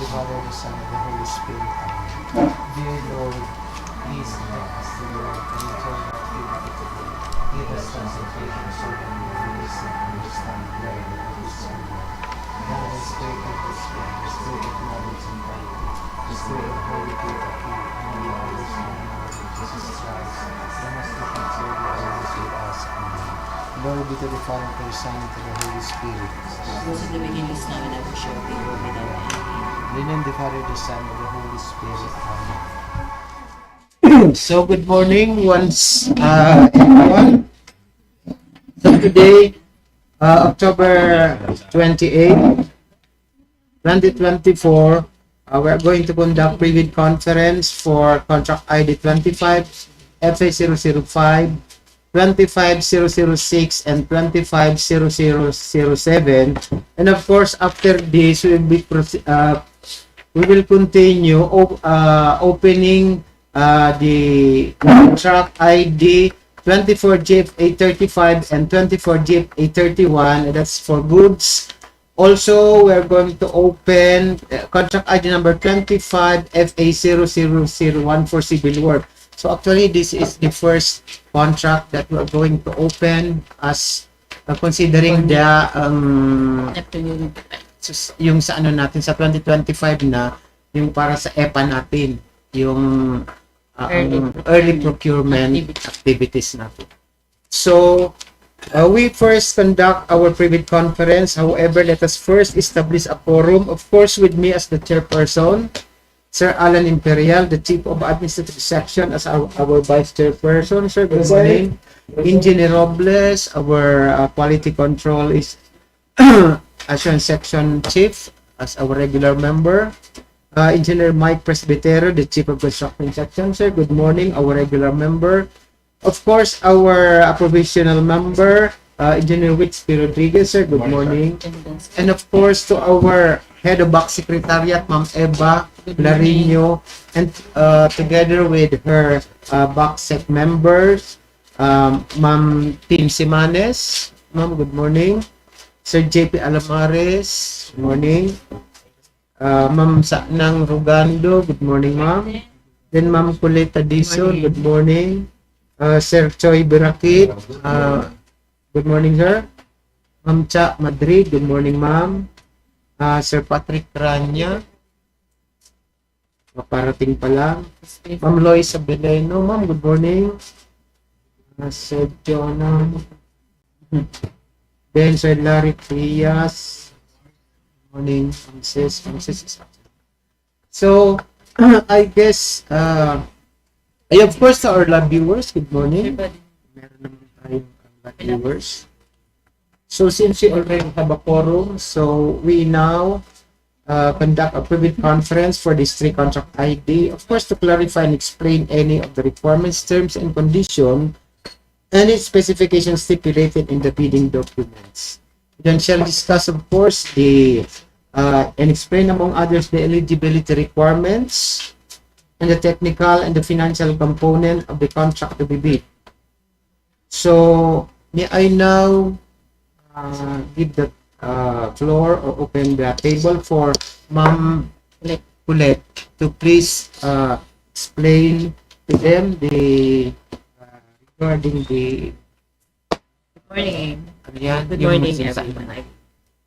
the Father, the Son, and the Holy Spirit. Amen. Dear Lord, please help us to Lord and return our activity today. Give us concentration so that we will listen and understand where the Holy Spirit. Now the Spirit of the Spirit, the Spirit of knowledge and piety, the Spirit of holy fear of you, and the understanding of Jesus Christ, the most perfect Savior, always with us. Amen. Glory be to the Father, to the Son, and to the Holy Spirit. Was in the beginning, is now, and ever shall be, world without end. In the name of the Father, the Son, and the Holy Spirit. Amen. So, good morning once, everyone. So, today, October 28, 2024, we're going to conduct private conference for contract ID 25 FA005, 25006, and 25007. And of course, after this, we will continue opening the contract ID 24GF835 and 24GF831. That's for goods. Also, we're going to open contract ID number 25FA00001 for civil work. So actually, this is the first contract that we're going to open as considering the yung sa ano natin sa 2025 na yung para sa EPA natin, yung early procurement activities natin. So, we first conduct our private conference. However, let us first establish a quorum. Of course, with me as the chairperson, Sir Alan Imperial, the Chief of Administrative Section, as our Vice Chairperson. Sir, good morning. Engineer Robles, our Quality Control is Assurance Section Chief, as our regular member. Engineer Mike Presbitero, the Chief of Construction Section. Sir, good morning, our regular member. Of course, our provisional member, Engineer Witsby Rodriguez. Sir, good morning. And of course, to our Head of Back Secretariat, Ma'am Eva Larino, and together with her BACSEC members, Ma'am Tim Simanes. Ma'am, good morning. Sir JP Alamares, good morning. Ma'am Sanang Rugando, good morning, ma'am. Then Ma'am Coleta Dizon, good morning. Sir Choi Birakit, good morning, sir. Ma'am Cha Madrid, good morning, ma'am. Sir Patrick Rania, paparating pa lang. Ma'am Lois Sabeleno, ma'am, good morning. Sir Jonah. Then Sir Larry Trias, good morning. Francis. So, I guess, of course, to our live viewers, good morning. Meron naman tayong live viewers. So since we already have a quorum, so we now conduct a private conference for this three contract ID, of course, to clarify and explain any of the requirements, terms, and conditions, and its specifications stipulated in the bidding documents. We then shall discuss, of course, and explain among others the eligibility requirements and the technical and the financial component of the contract to be bid. So, may I now give the floor or open the table for Ma'am Colette to please explain to them regarding the Good morning. Good yung morning, everyone.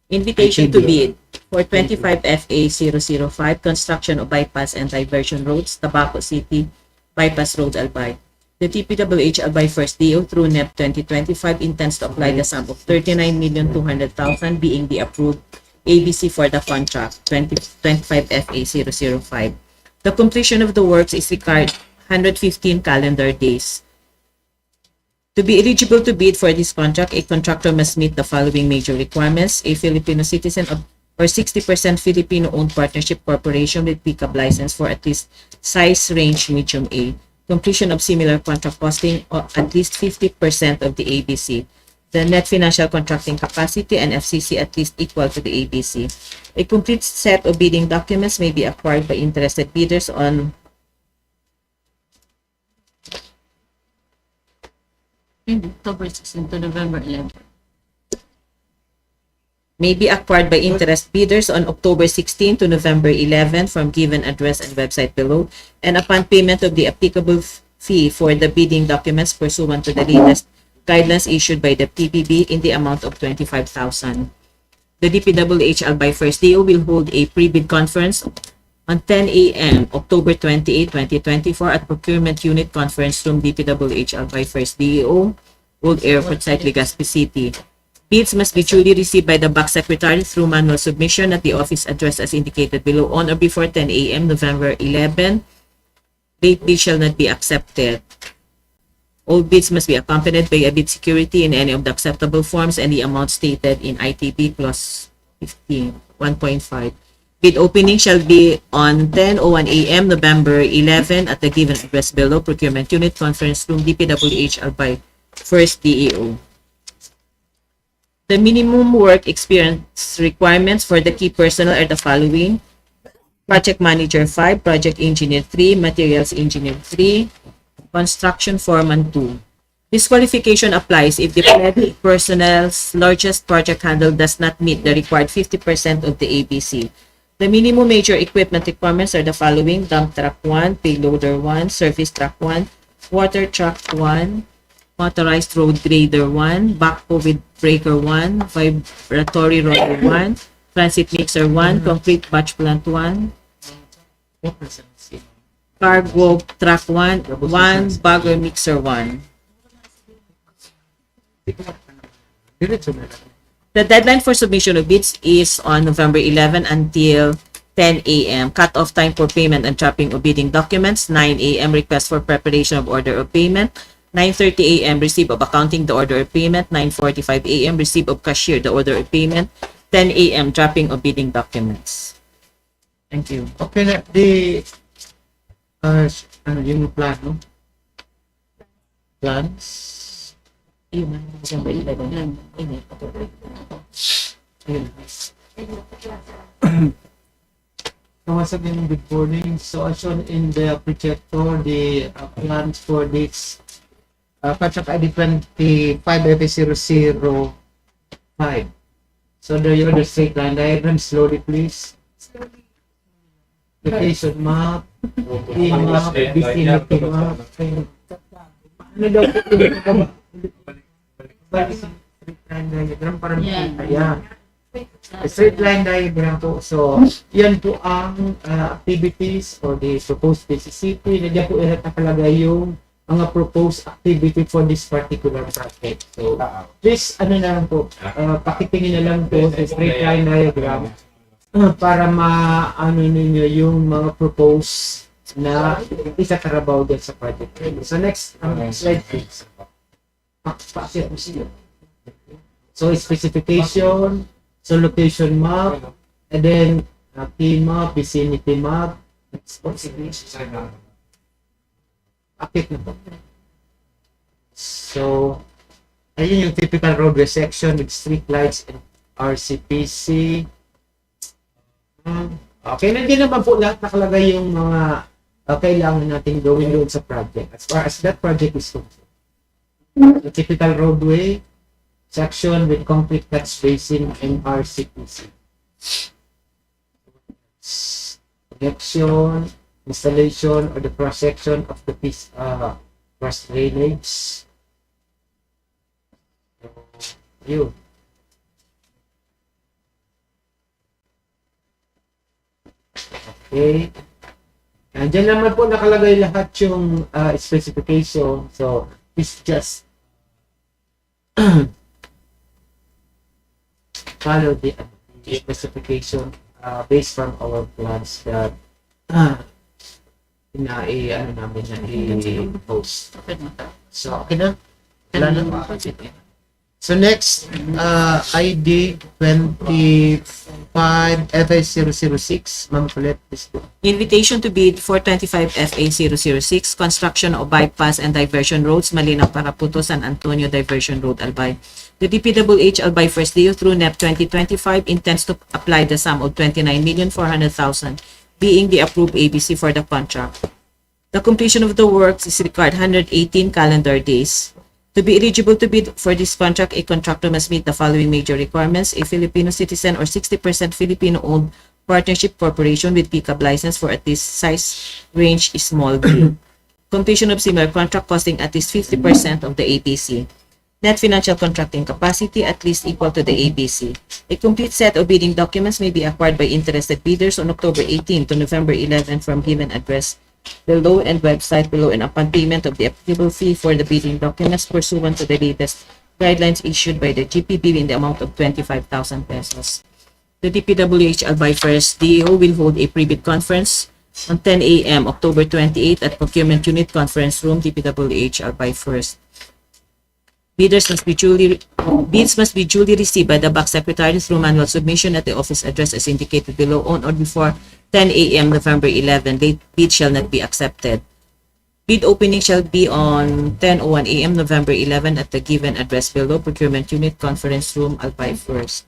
Invitation to bid for 25FA005 construction of bypass and diversion roads, Tabaco City, Bypass Road, Albay. The DPWH Albay First DEO through NEP 2025 intends to apply the sum of 39,200,000 being the approved ABC for the contract 25FA005. The completion of the works is required 115 calendar days. To be eligible to bid for this contract, a contractor must meet the following major requirements: a Filipino citizen or 60% Filipino-owned partnership corporation with pickup license for at least size range medium A, completion of similar contract costing or at least 50% of the ABC, the net financial contracting capacity and FCC at least equal to the ABC. A complete set of bidding documents may be acquired by interested bidders on October 16 to November 11. may be acquired by interest bidders on October 16 to November 11 from given address and website below, and upon payment of the applicable fee for the bidding documents pursuant to the latest guidelines issued by the PBB in the amount of 25,000. The DPWH Albay First DEO will hold a pre-bid conference on 10 a.m. October 28, 2024 at Procurement Unit Conference Room, DPWH Albay First DEO, Old Airport Site, Legazpi City. Bids must be duly received by the Back Secretary through manual submission at the office address as indicated below on or before 10 a.m. November 11. Late bids shall not be accepted. All bids must be accompanied by a bid security in any of the acceptable forms and the amount stated in ITB plus 15, 1.5. Bid opening shall be on 10:01 a.m. November 11 at the given address below, Procurement Unit Conference Room, DPWH Albay First DEO. The minimum work experience requirements for the key personnel are the following: Project Manager 5, Project Engineer 3, Materials Engineer 3, Construction Foreman 2. This qualification applies if the planned personnel's largest project handle does not meet the required 50% of the ABC. The minimum major equipment requirements are the following: dump truck 1, payloader 1, service truck 1, water truck 1, motorized road grader 1, backhoe with breaker 1, vibratory roller 1, transit mixer 1, concrete batch plant 1, cargo truck 1, bagger mixer 1. The deadline for submission of bids is on November 11 until 10 a.m. Cut-off time for payment and dropping of bidding documents, 9 a.m. request for preparation of order of payment, 9:30 a.m. receipt of accounting the order of payment, 9:45 a.m. receipt of cashier the order of payment, 10 a.m. dropping of bidding documents. Thank you. Okay na, yung plano? Plans? Ayun na, November 11. Ayun. Kamasag yung good morning. So, as shown in the projector, the plans for this contract ID 25F005. So, there you are the straight line diagram. Slowly, please. Location map. Map. Vicinity map. Ano daw po? Straight line diagram para makita. Yeah. Straight line diagram po. So, yan po ang activities or the proposed PCCP. Nandiyan po nakalagay yung mga proposed activity for this particular project. So, please, ano na lang po, pakitingin na lang po sa straight line diagram para ma-ano ninyo yung mga proposed na isakarabaw din sa project. So, next slide please. So, specification, so location map, and then key map, vicinity map, akit na po. So, ayun yung typical roadway section with street lights and RCPC. Okay, nandiyan naman po lahat nakalagay yung mga kailangan natin gawin doon sa project as far as that project is concerned. The typical roadway section with concrete cut spacing and RCPC. Connection, installation, or the cross-section of the piece cross drainage. You. Okay. And dyan naman po nakalagay lahat yung specification. So, it's just follow the specification based from our plans that ano namin na i-post. So, okay na? Wala na. So, next, ID 25FA006. Ma'am Colette, please go. Invitation to bid for 25FA006, construction of bypass and diversion roads, Malinao-Paraputo, San Antonio Diversion Road, Albay. The DPWH Albay First DEO through NEP 2025 intends to apply the sum of 29,400,000 being the approved ABC for the contract. The completion of the works is required 118 calendar days. To be eligible to bid for this contract, a contractor must meet the following major requirements: a Filipino citizen or 60% Filipino-owned partnership corporation with pickup license for at least size range small b. Completion of similar contract costing at least 50% of the ABC. Net financial contracting capacity at least equal to the ABC. A complete set of bidding documents may be acquired by interested bidders on October 18 to November 11 from given address below and website below, and upon payment of the applicable fee for the bidding documents pursuant to the latest guidelines issued by the GPB in the amount of 25,000 pesos. The DPWH Albay First DEO will hold a pre-bid conference on 10 a.m. October 28 at Procurement Unit Conference Room, DPWH Albay First. Bids must be duly received by the back secretary through manual submission at the office address as indicated below on or before 10 a.m. November 11. Late bid shall not be accepted. Bid opening shall be on 10:01 a.m. November 11 at the given address below, Procurement Unit Conference Room, Albay First.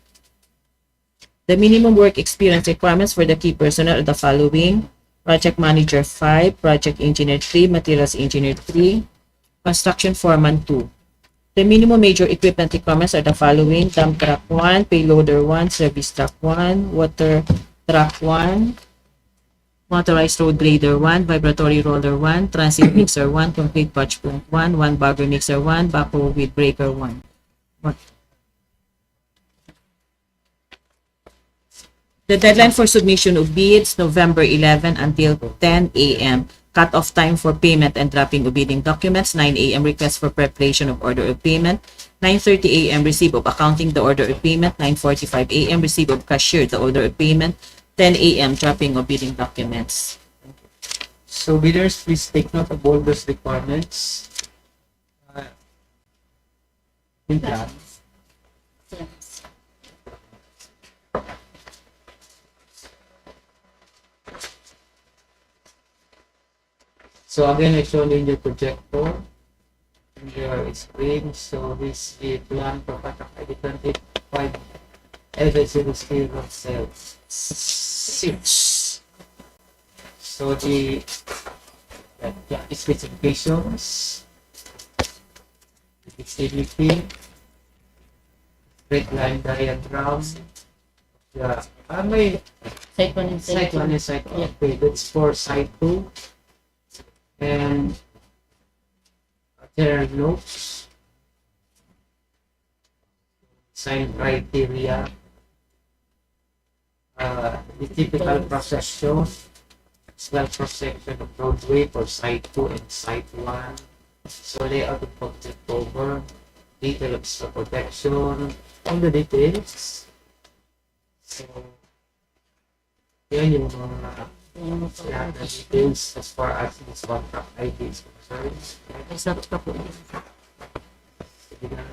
The minimum work experience requirements for the key personnel are the following: Project Manager 5, Project Engineer 3, Materials Engineer 3, Construction Foreman 2. The minimum major equipment requirements are the following: dump truck 1, payloader 1, service truck 1, water truck 1, motorized road grader 1, vibratory roller 1, transit mixer 1, complete patch plant 1, 1 bagger mixer 1, backhoe with breaker 1. The deadline for submission of bids, November 11 until 10 a.m. Cut-off time for payment and drafting of bidding documents, 9 a.m. request for preparation of order of payment, 9:30 a.m. receive of accounting the order of payment, 9:45 a.m. receive of cashier the order of payment, 10 a.m. drafting of bidding documents. So bidders, please take note of all those requirements. In plan. So again, I shown in your projector, in your screen. So this is the plan for contract ID 25 L006. So the specifications, the visibility, straight line diagram, may Site 1 and site 1 and site 2. Okay, that's for site 2. And there are notes, sign criteria, the typical procession, swell cross-section of roadway for site 2 and site 1, so layout of object cover, detail of snow protection, all the details. So, yan yung mga lahat ng details as far as this contract ID is concerned. Isap ka po.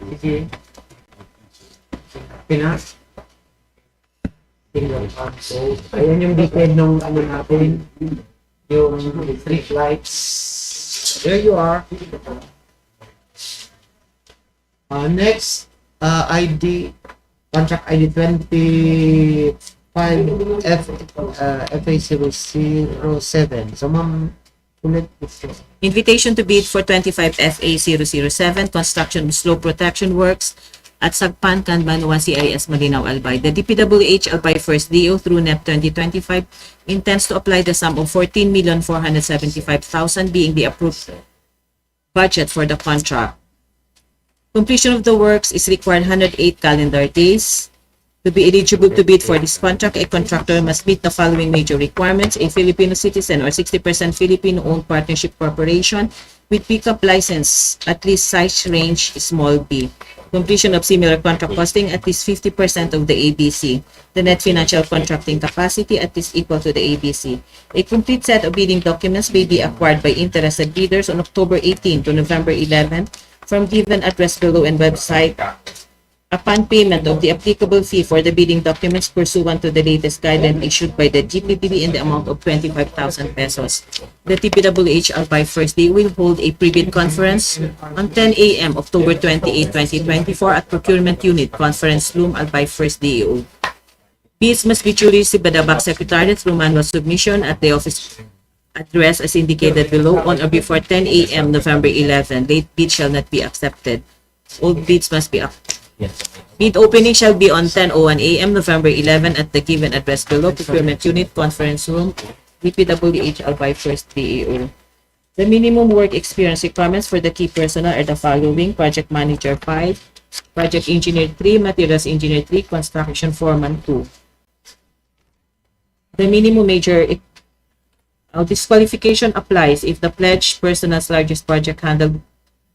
Sige. Pinas. Tingnan pa. So, ayan yung detail nung ano natin. Yung street lights. There you are. Next, ID, contract ID 25FA007. So, ma'am, ulit ito. Invitation to bid for 25FA007 construction of slope protection works at Sagpan, Banwa, CIS, Malinao-Albay. The DPWH Albay First DEO through NEP 2025 intends to apply the sum of 14,475,000 being the approved budget for the contract. Completion of the works is required 108 calendar days. To be eligible to bid for this contract, a contractor must meet the following major requirements: a Filipino citizen or 60% Filipino-owned partnership corporation with pickup license, at least size range small b. Completion of similar contract costing at least 50% of the ABC. The net financial contracting capacity at least equal to the ABC. A complete set of bidding documents may be acquired by interested bidders on October 18 to November 11 from given address below and website. Upon payment of the applicable fee for the bidding documents pursuant to the latest guideline issued by the GPB in the amount of 25,000 pesos. The DPWH Albay First Day will hold a pre-bid conference on 10 a.m. October 28, 2024 at Procurement Unit Conference Room, Albay First DEO. Bids must be duly received by the back secretary through manual submission at the office address as indicated below on or before 10 a.m. November 11. Late bids shall not be accepted. All bids must be bid opening shall be on 10:01 a.m. November 11 at the given address below, Procurement Unit, Conference Room, DPWH Albay, First DEO. The minimum work experience requirements for the key personnel are the following: Project Manager 5, Project Engineer 3, Materials Engineer 3, Construction Foreman 2. The minimum major disqualification applies if the pledged person's largest project handled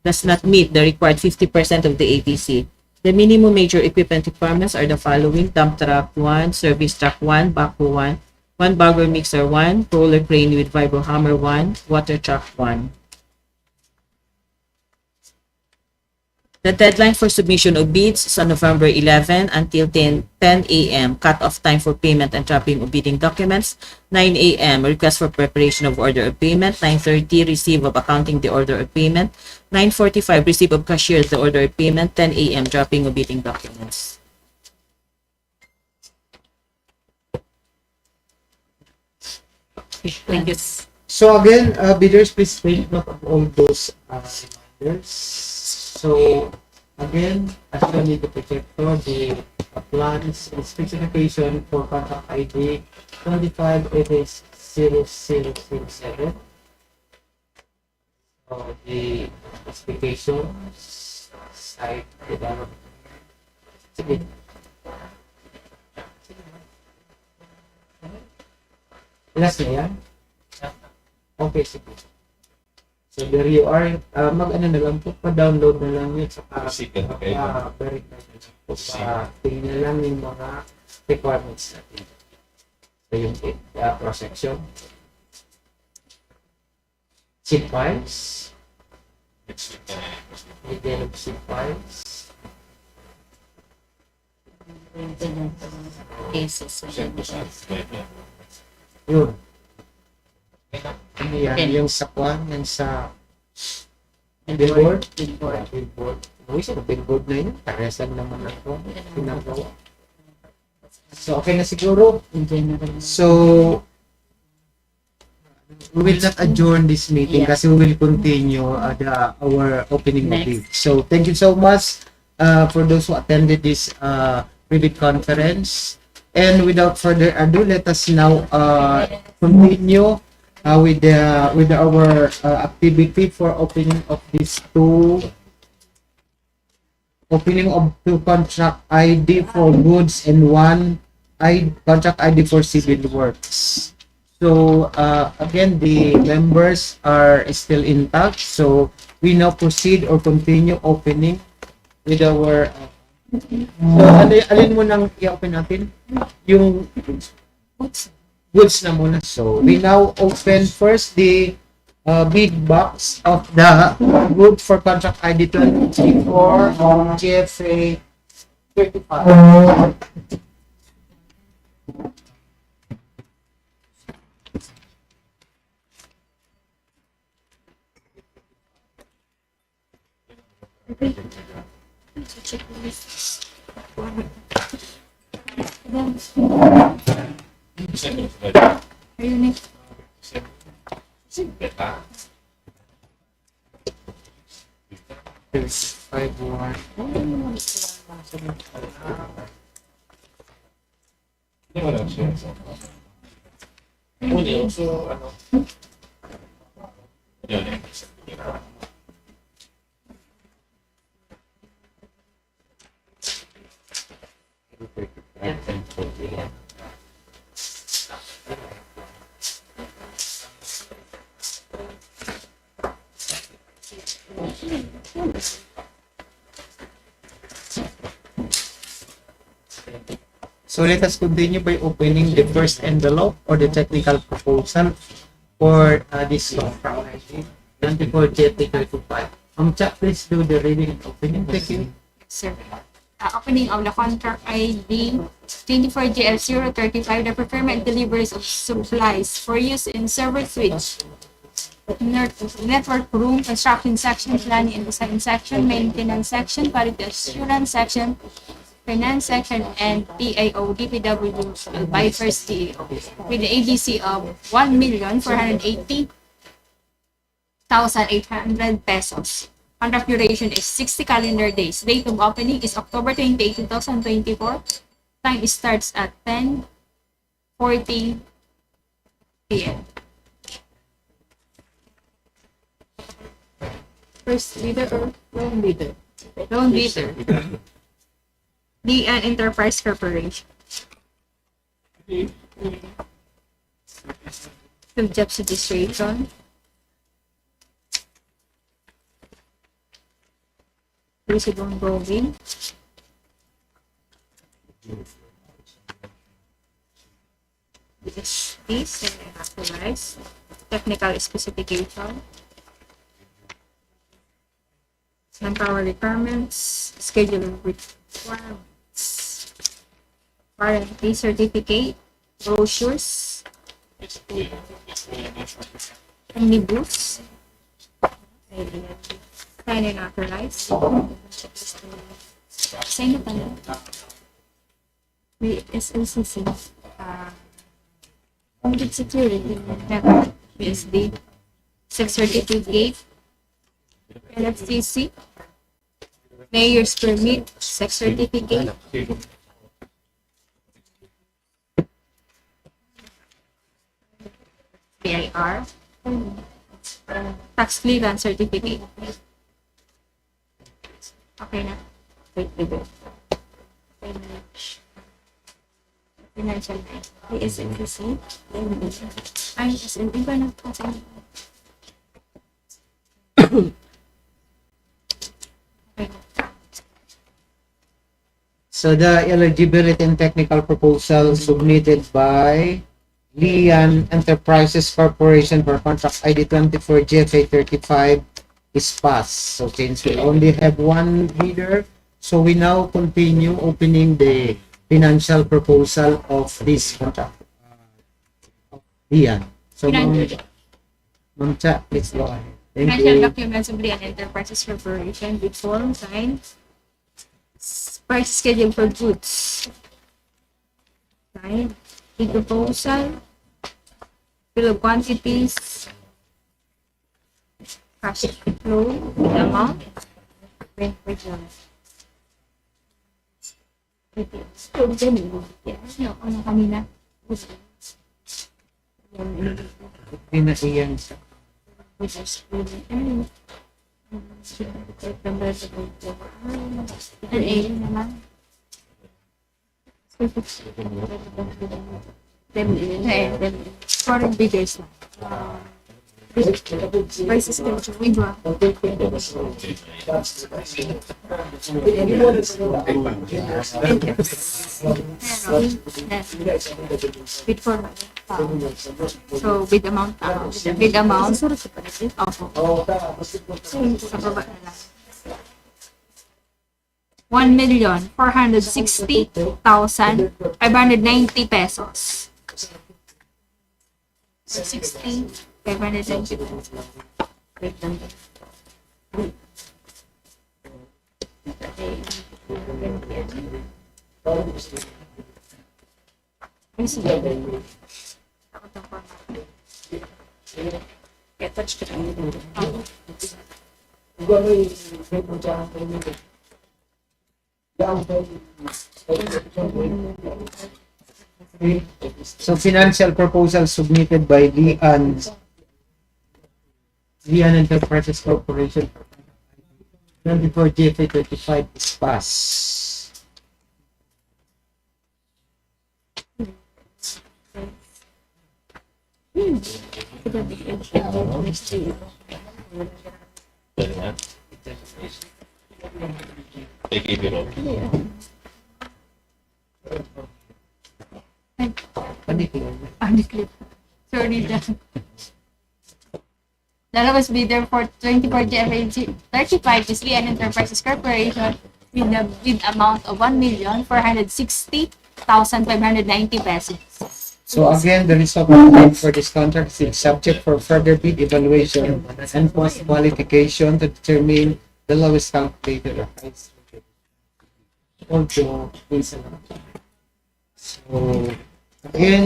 does not meet the required 50% of the ATC. The minimum major equipment requirements are the following: dump truck 1, service truck 1, backhoe 1, 1 bagger mixer 1, roller crane with vibro hammer 1, water truck 1. The deadline for submission of bids is on November 11 until 10 a.m. Cut-off time for payment and dropping of bidding documents, 9 a.m. Request for preparation of order of payment, 9:30 receive of accounting the order of payment, 9:45 receive of cashier the order of payment, 10 a.m. dropping of bidding documents. Thank you. So again, bidders, please take note of all those reminders. So again, as you need to protect the plans and specification for contract ID 25-0007. So the specifications, site development. Sige. Last na yan? Okay, sige. So there you are. Mag-ano na lang po, pa-download na lang yun. Saka verify na lang po. Tingnan na lang yung mga requirements natin. So yung cross-section. Zip files. Develop zip files. Cases. Yun. Ano yan? Yung sa kwan, yung sa billboard. Billboard. Uy, sa billboard na yun. Paresan naman ako. Pinagawa. So, okay na siguro. In general. So, we will not adjourn this meeting kasi we will continue our opening of it. So, thank you so much for those who attended this private conference. And without further ado, let us now continue with our activity for opening of these two contract ID for goods and one contract ID for civil works. So again, the members are still intact. So we now proceed or continue opening with our so alin mo nang i-open natin? Yung goods na muna. So we now open first the big box of the good for contract ID 24 GFA 35. So let us continue by opening the first envelope or the technical proposal for this contract ID 24 GFA 35. Chat, please do the reading and opening. Thank you. Sir. Opening of the contract ID 24GL035, the procurement deliveries of supplies for use in server switch, network room, construction section, planning and design section, maintenance section, quality assurance section, Finance Section, and PAO DPWH Albay First DEO with the ABC of 1,480,800 pesos. Contract duration is 60 calendar days. Date of opening is October 28, 2024. Time starts at 10:40 p.m. First bidder or loan bidder? Loan bidder. DN Enterprise Corporation. Some job registration. Resident Going. This and actualize. Technical specification. Manpower requirements. Scheduling requirements. Warranty certificate. Brochures. Omnibus. Sign and authorize. Sign na pala. May SLCC. Audit security. PSD. Sex certificate. LFCC. Mayor's permit. Sex certificate. PIR. Tax clearance certificate. Okay na. Wait. Financial line. SNPC. Ay, SNP ba na? So the eligibility and technical proposal submitted by Lian Enterprises Corporation for contract ID 24 GFA 35 is passed. So since we only have one bidder, so we now continue opening the financial proposal of this contract. Lian. So Ma'am Cha, please go ahead. Thank Financial you. documents of Lian Enterprises Corporation with form signed. Price schedule for goods. Signed. The proposal. Bill of quantities. Cash flow. The amount. Wait lang. Ano kanina? Pinaiyan sa Foreign bidders lang. Prices schedule. Iba. Bid for so bid amount. Bid amount. Opo. Sa baba na lang. 1,460,590 pesos. 590 pesos. Wait lang. Touch ka lang. So financial proposal submitted by Lian Enterprises Corporation 24 GFA 35 is passed. Sorry, the lowest bidder for 24 GFA 35 is Lian Enterprises Corporation with a bid amount of 1,460,590 pesos. So again, the result of bid for this contract is subject for further bid evaluation and post qualification to determine the lowest calculated or highest. although isa lang. So, again,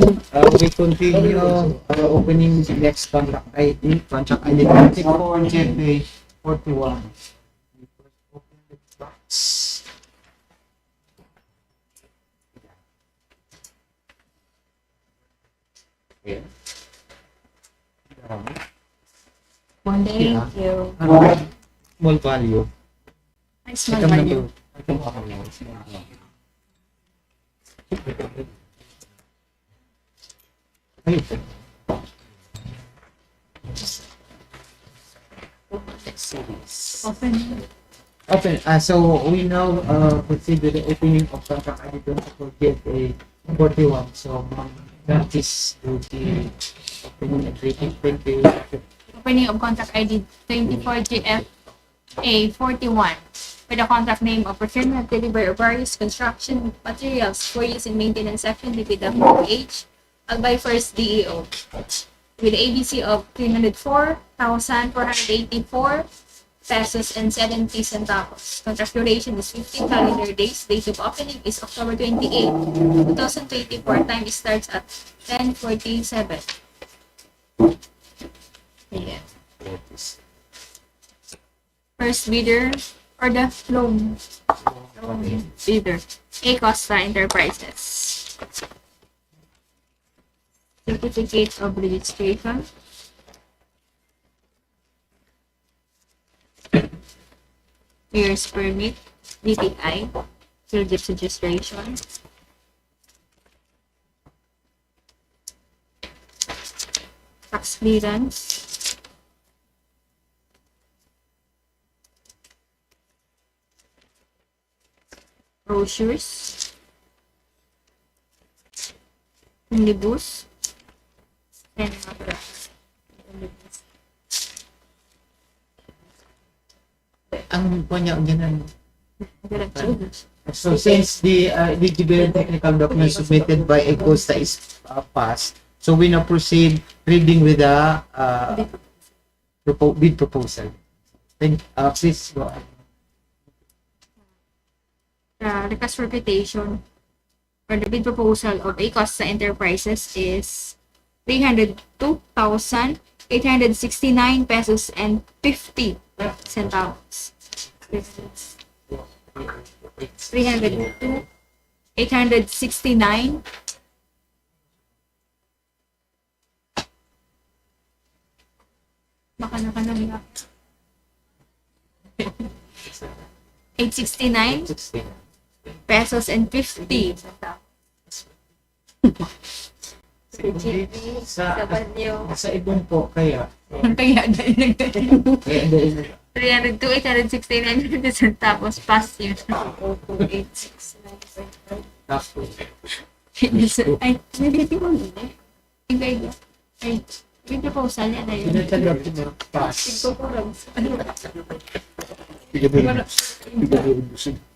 we continue opening the next contract ID 24 GPA 41. Open the box. Yeah. Thank you. Small value. Ay, small Second value. number. Second value. Small value. Ay, Open. open. So we now proceed with the opening of contract ID 24 GFA 41. So that is the opening and rating. Thank you. Opening of contract ID 24 GFA 41 with the contract name of Procurement Delivery of various construction materials for use in maintenance section DPWH Albay First DEO with ABC of 304,484 pesos and 70 centavos. Contract duration is 15 calendar days. Date of opening is October 28, 2024. Time starts at 10:47. Yeah. First bidder or the loan bidder, A Costa Enterprises. Certificate of registration. Mayor's permit, DTI, Service registration. Tax clearance. Brochures. Omnibus. And others. Ang kanya ganun. Omnibus. So since the eligibility technical document submitted by ECOSTA is passed, so we now proceed reading with the bid proposal. Then please go ahead. Request for quotation for the bid proposal of A Costa Enterprises is 302,869 pesos and 50 centavos. 302,869 baka nakanang 869 16. pesos and 50 centavos. Sa ibon po kaya Kaya dahil kaya dahil 302,869 centavos past yun. 2,869.5. tapos Ay, nabiti mo yun eh. Ay, yung proposal yan na yun. tinatagap mo pass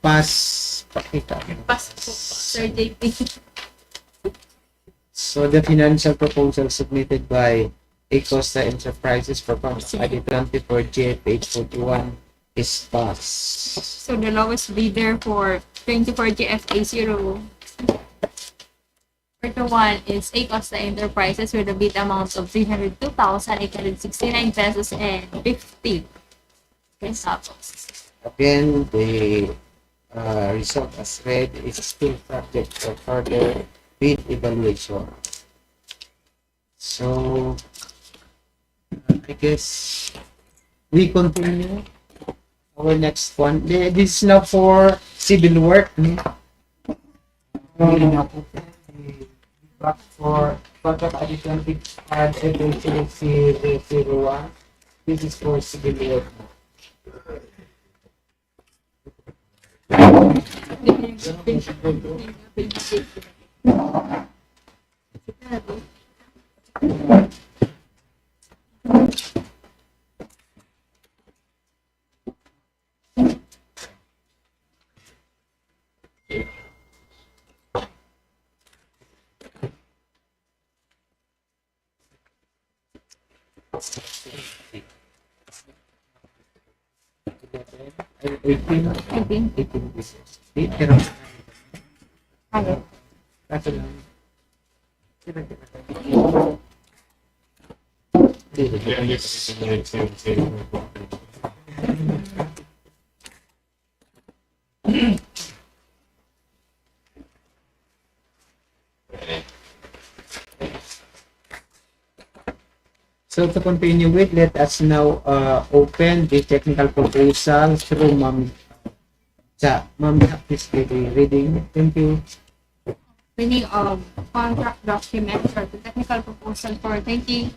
pass pakita. Pass po, Sir JP. So the financial proposal submitted by A Costa Enterprises for contract ID 24 GFH 41 is passed. So the lowest bidder for 24 GFA 0 41 is A Costa Enterprises with a bid amount of 302,869 pesos and 50 centavos. Again, the result as read is still subject for further bid evaluation. So, I guess we continue our next one. This is now for civil work. Back for contract ID 20 and 01. This is for civil work. 18. 18. 18 pieces. Pero, Ano? kaso lang. So to continue with, let us now open the technical proposal through Ma'am Cha. Ma'am, please give the reading. Thank you. Meaning of contract document for the technical proposal for 25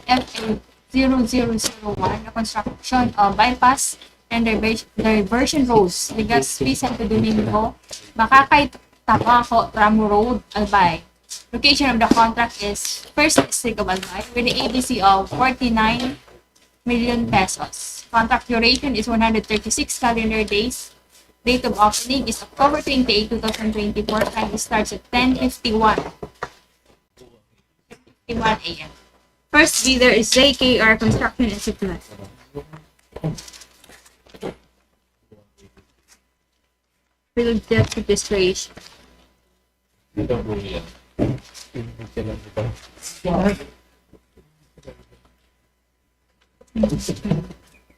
FA 0001, the construction of bypass and diversion roads, Legazpi-Sto, Domingo-Bacacay-Tabaco, Tramo Road, Albay. Location of the contract is First District of Albay with the ABC of 49 million pesos. Contract duration is 136 calendar days. Date of opening is October 28, 2024. Time starts at 10:51 a.m. First bidder is JKR Construction and Supply. Field debt registration.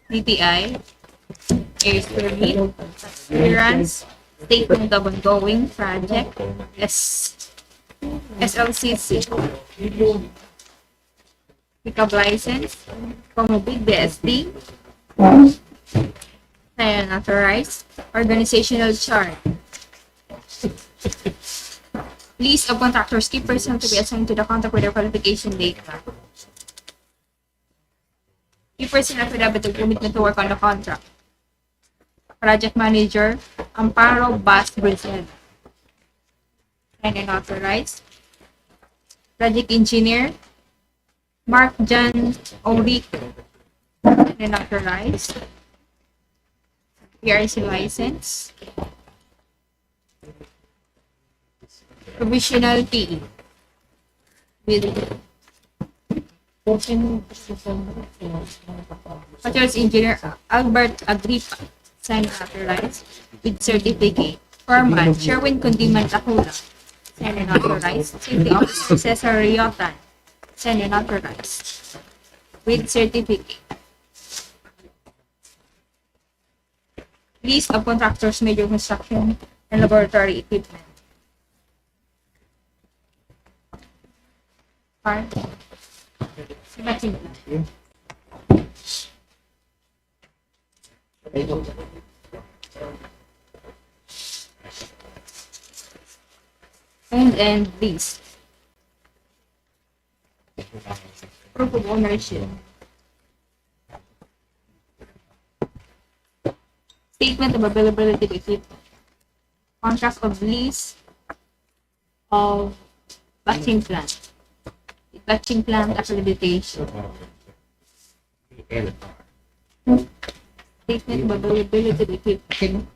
DTI, air permit, clearance, statement of ongoing project, SLCC, pickup license, Comobig DSD, and authorized, organizational chart, list of contractors, key personnel to be assigned to the contract with their qualification data. Key personnel affidavit of commitment to work on the contract. Project Manager, Amparo Bas Brazil. And authorized. Project Engineer, Mark John Orico. And authorized. PRC license. Provisional PE. With Materials Engineer Albert Agripa, signed and authorized with certificate. Foreman Sherwin Condiman Takula, signed and authorized. Safety Officer Cesar Riotan, signed and authorized with certificate. List of contractors, major construction and laboratory equipment. Part. And this proof of ownership, statement of availability of equipment, contract of lease of batching plant, batching plant accreditation, statement of availability of equipment,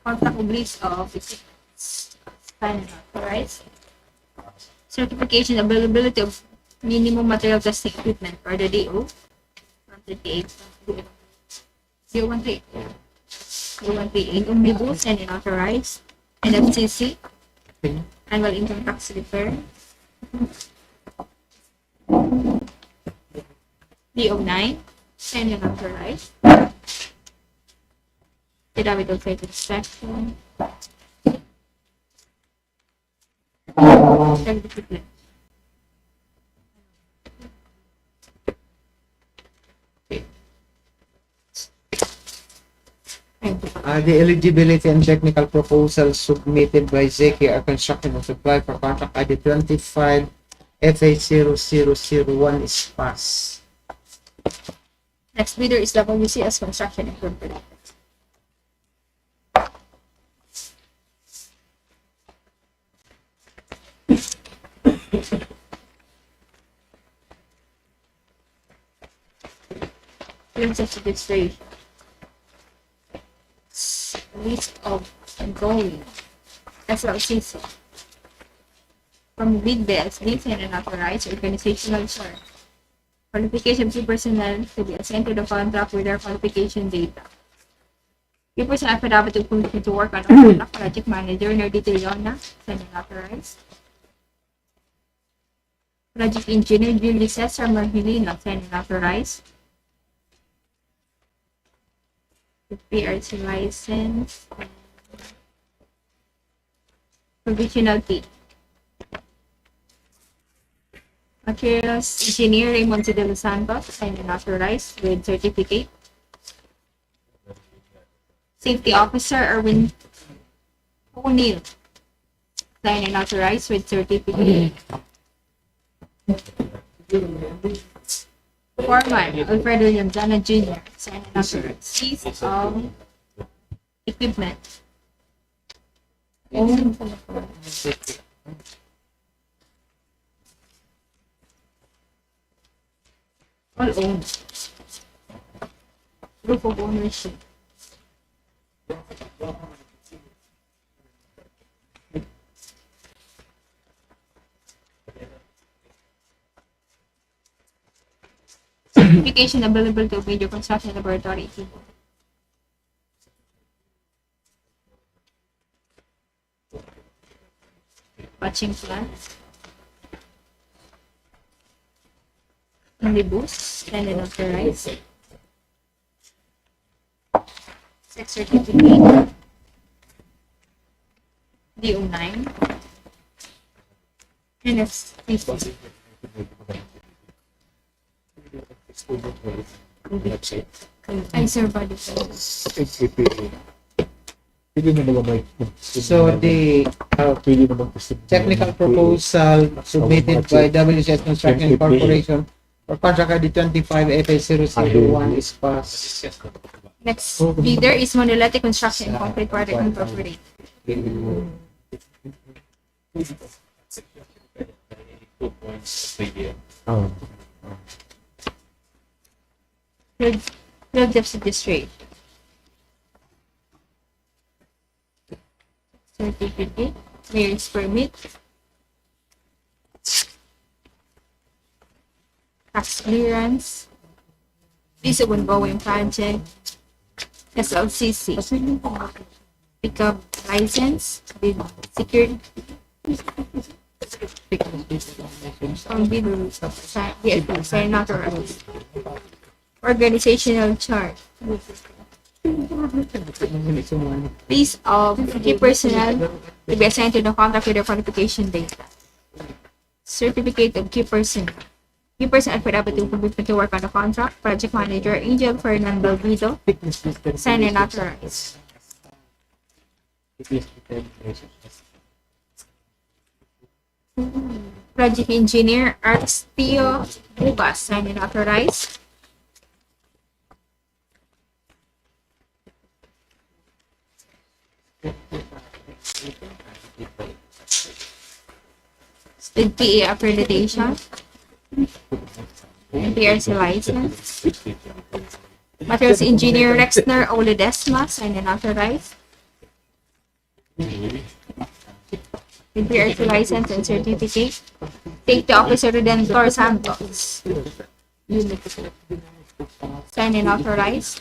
contract of lease of equipment, final authorized, certification availability of minimum material testing equipment for the DO 138, DO 138 omnibus and unauthorized, NFCC, annual income tax return, DO 9 and unauthorized, Affidavit of faith inspection, certificate. The eligibility and technical proposal submitted by ZKR Construction and Supply for contract ID 25 FA0001 is passed. Next bidder is WCS Construction Incorporated. Princess registration. List of ongoing SLCC from bid BSD, signed and authorized, organizational chart. Qualification of key personnel to be assigned to the contract with their qualification data. Key personnel affidavit to continue to work on a contract, project manager, Nerdito Yona, signed and authorized. Project engineer, Julie Cesar Marhelino, signed and authorized. The PRC license. Provisional key. Materials engineer Raymond C. De Los Santos, signed and authorized with certificate. Safety officer Erwin O'Neill, signed and authorized with certificate. Foreman Alfredo Yanzana Jr., signed and authorized. Cease of equipment. Owned. All owned. Proof of ownership. Certification available to major construction laboratory. Patching plant. Omnibus, and then authorized. Sex certificate. DO9. NFC. I serve body service. So the technical proposal submitted by WCS Construction Corporation for contract ID 25 FA001 is passed. Next bidder is Monolete Construction and Concrete Product Incorporated. Field depth registration. Certificate. Mayor's permit. Tax clearance. This is ongoing project. SLCC. Pickup license with secured on bid sign authorized. Organizational chart. List of key personnel to be assigned to the contract with their qualification data. Certificate of key personnel. Key personnel affidavit to commitment to work on the contract. Project manager Angel Fernando Guido. Signed and authorized. Project engineer Arstio Bugas. Signed and authorized. State PA accreditation. PRC license. Materials engineer Rexner Oledesma, signed and authorized. With PRC license and certificate. Safety officer Redentor Santos, signed and authorized.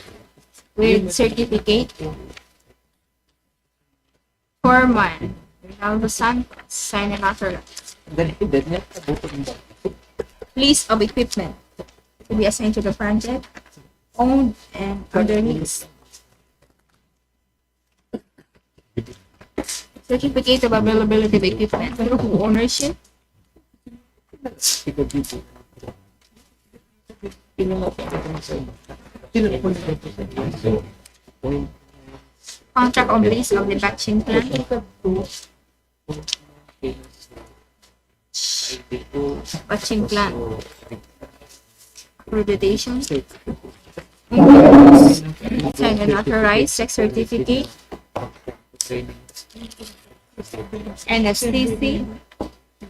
With certificate. Foreman Ronaldo Santos, signed and authorized. List of equipment to be assigned to the project, owned and under lease. Certificate of availability of equipment, proof of ownership. Contract of lease of the batching plant. Batching plant. Accreditation. Signed and authorized. Sex certificate. NFCC.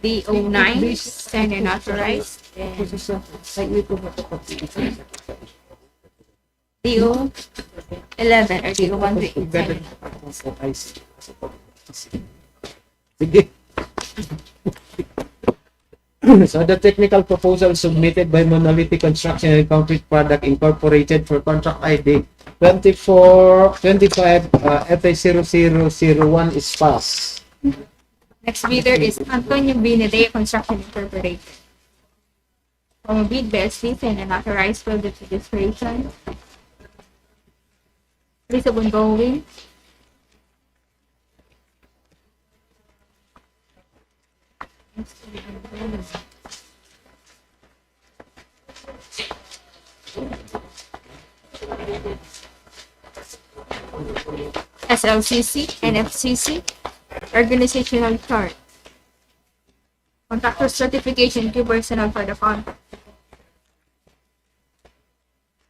DO9. Signed and authorized. DO11 or DO1. Sige. So the technical proposal submitted by Monolithic Construction and Concrete Product Incorporated for contract ID 2425 FA0001 is passed. Next bidder is Antonio Binedea Construction Incorporated. From a bid by assistant and authorized project registration. Please ongoing. SLCC, NFCC, organizational chart. Contractor certification, key personnel for the contract.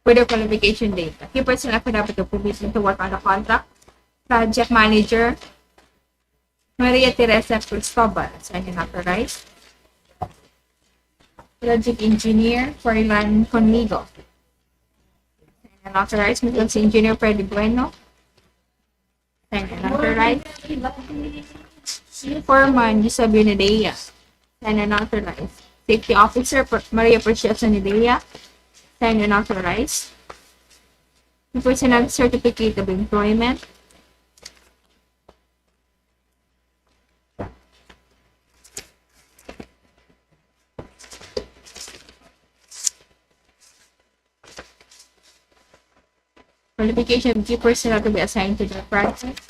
Further qualification data. Key personnel for the permission to work on the contract. Project manager, Maria Teresa Cristobal, signed and authorized. Project engineer, Froilan Conmigo. Signed and authorized. Metals engineer, Freddy Bueno. Signed and authorized. Foreman, Gisa Binedea. Signed and authorized. Safety officer, Maria Preciosa Nidea. Signed and authorized. Personal certificate of employment. Qualification of key personnel to be assigned to the project.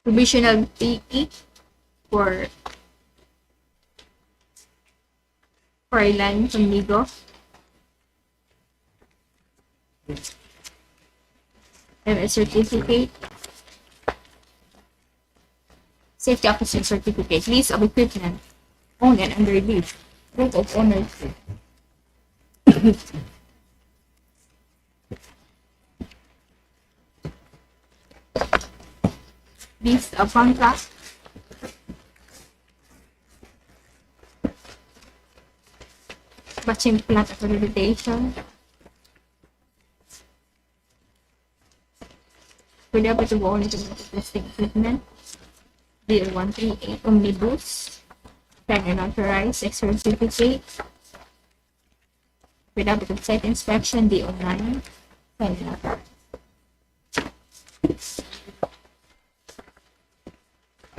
Provisional PE for Froilan Conmigo. MS certificate. Safety officer certificate. List of equipment owned and under lease. Proof of ownership. List of contract. Batching plant accreditation. Pwede pa ito buo nito ng testing equipment. DEO 138 Omnibus. Signed and authorized. Expert certificate. Pwede pa ito site inspection. DEO 9. Signed and authorized.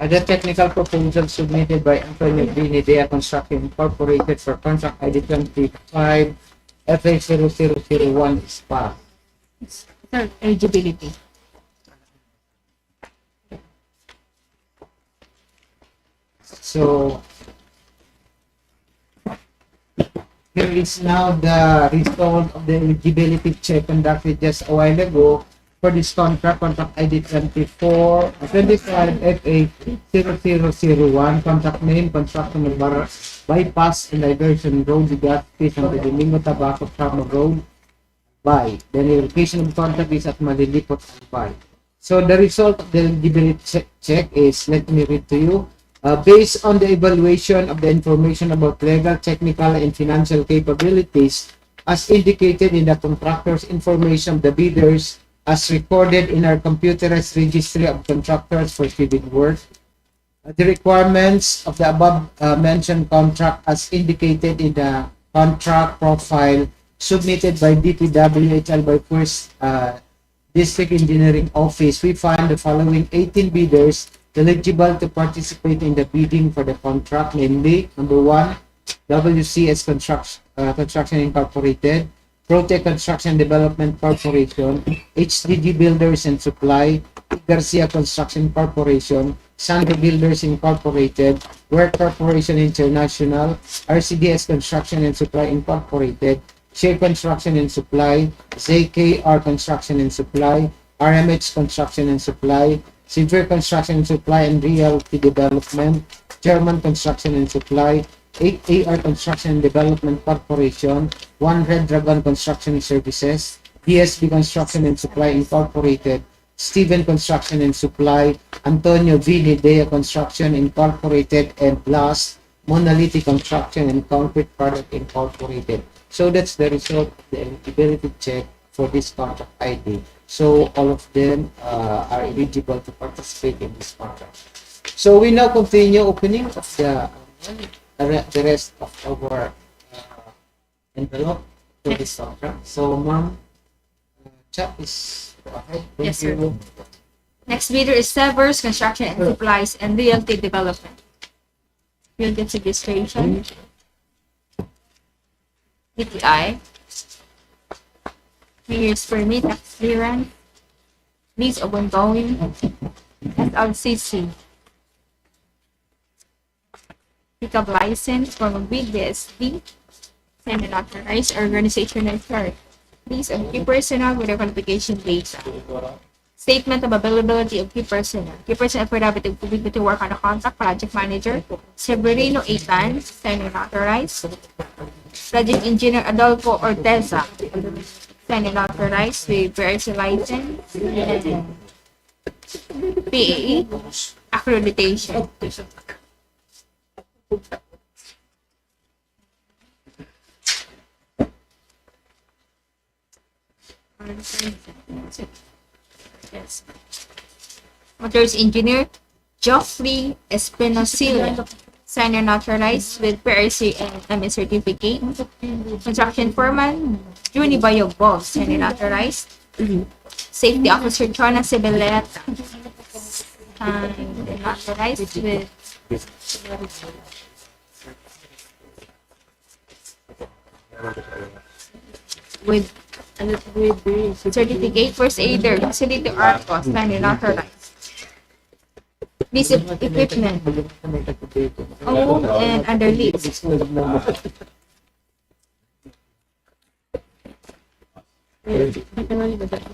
The technical proposal submitted by Antonio Binedea Construction Incorporated for contract ID 25 FA0001 is passed. Third, eligibility. So here is now the result of the eligibility check conducted just a while ago for this contract ID 25 FA0001, contract name, construction of bypass and diversion road, Legazpi-Sto to Domingo-Bacacay-Tabaco, Tramo road, by. Then the location of the contract is at Malinao-Paraputo-San. So the result of the eligibility check is, let me read to you. Based on the evaluation of the information about legal, technical, and financial capabilities as indicated in the contractor's information of the bidders as recorded in our computerized registry of contractors for civil work, the requirements of the above mentioned contract as indicated in the contract profile submitted by DPWH Albay First District Engineering Office, we find the following 18 bidders eligible to participate in the bidding for the contract, namely, number 1, WCS Construction Incorporated, Protec Construction Development Corporation, HDG Builders and Supply, Garcia Construction Corporation, Sandro Builders Incorporated, Work Corporation International, RCDS Construction and Supply Incorporated, Shea Construction and Supply, ZKR Construction and Supply, RMH Construction and Supply, Severe Construction and Supply and Realty Development, German Construction and Supply, 8AR Construction and Development Corporation, One Red Dragon Construction Services, DSB Construction and Supply Incorporated, Steven Construction and Supply, Antonio Binedea Construction Incorporated, and last, Monolithic Construction and Concrete Product Incorporated. So that's the result of the eligibility check for this contract ID. So all of them are eligible to participate in this contract. So we now continue opening of the rest of our envelope for this contract. So ma'am, chat is go ahead. Thank Yes, sir. you. Next bidder is Severs Construction and Supplies and Realty Development. Field of registration. DTI. Years permit, tax clearance. Lease of ongoing. SLCC. Pickup license from a big BSD. Send an authorized organizational chart. Lease of key personnel with a qualification data. Statement of availability of key personnel. Key personnel affidavit of commitment to work on a contract, project manager. Severino Eitan, signed and authorized. Project engineer Adolfo Orteza, signed and authorized with PRC license. And PAE accreditation. Yes. Motors engineer Geoffrey Espinosil, signed and authorized with PRC and MS certificate. Construction foreman Juni Bayog, signed and authorized. Safety officer Chona Sibeleta, signed and authorized with certificate. First aider facility Arcos, signed and authorized. Lease of equipment owned and under lease.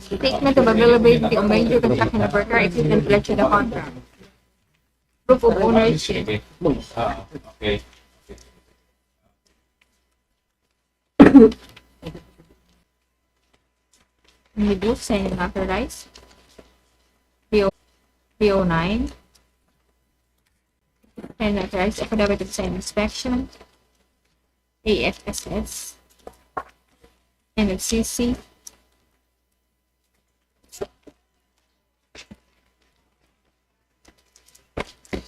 Statement of availability of major construction of worker equipment pledged to the contract. Proof of ownership. Okay. Omnibus, signed and authorized. PO9. And authorized affidavit of sign inspection. AFSS. NFCC.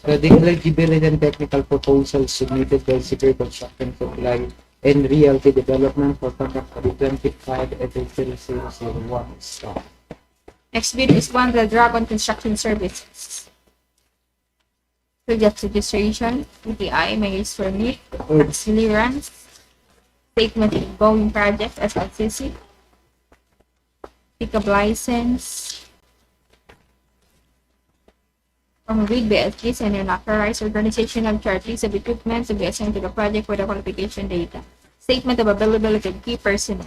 The eligibility and technical proposals submitted by Secure Construction Supply and Realty Development for contract 25 at 3001 stock. Next bid is one the Dragon Construction Services. Field of registration, PTI, Mayor's permit, tax clearance, statement of going project, SLCC, pickup license, from a big BSDs and an authorized organizational chart, list of equipment to be assigned to the project with the qualification data, statement of availability of key personnel.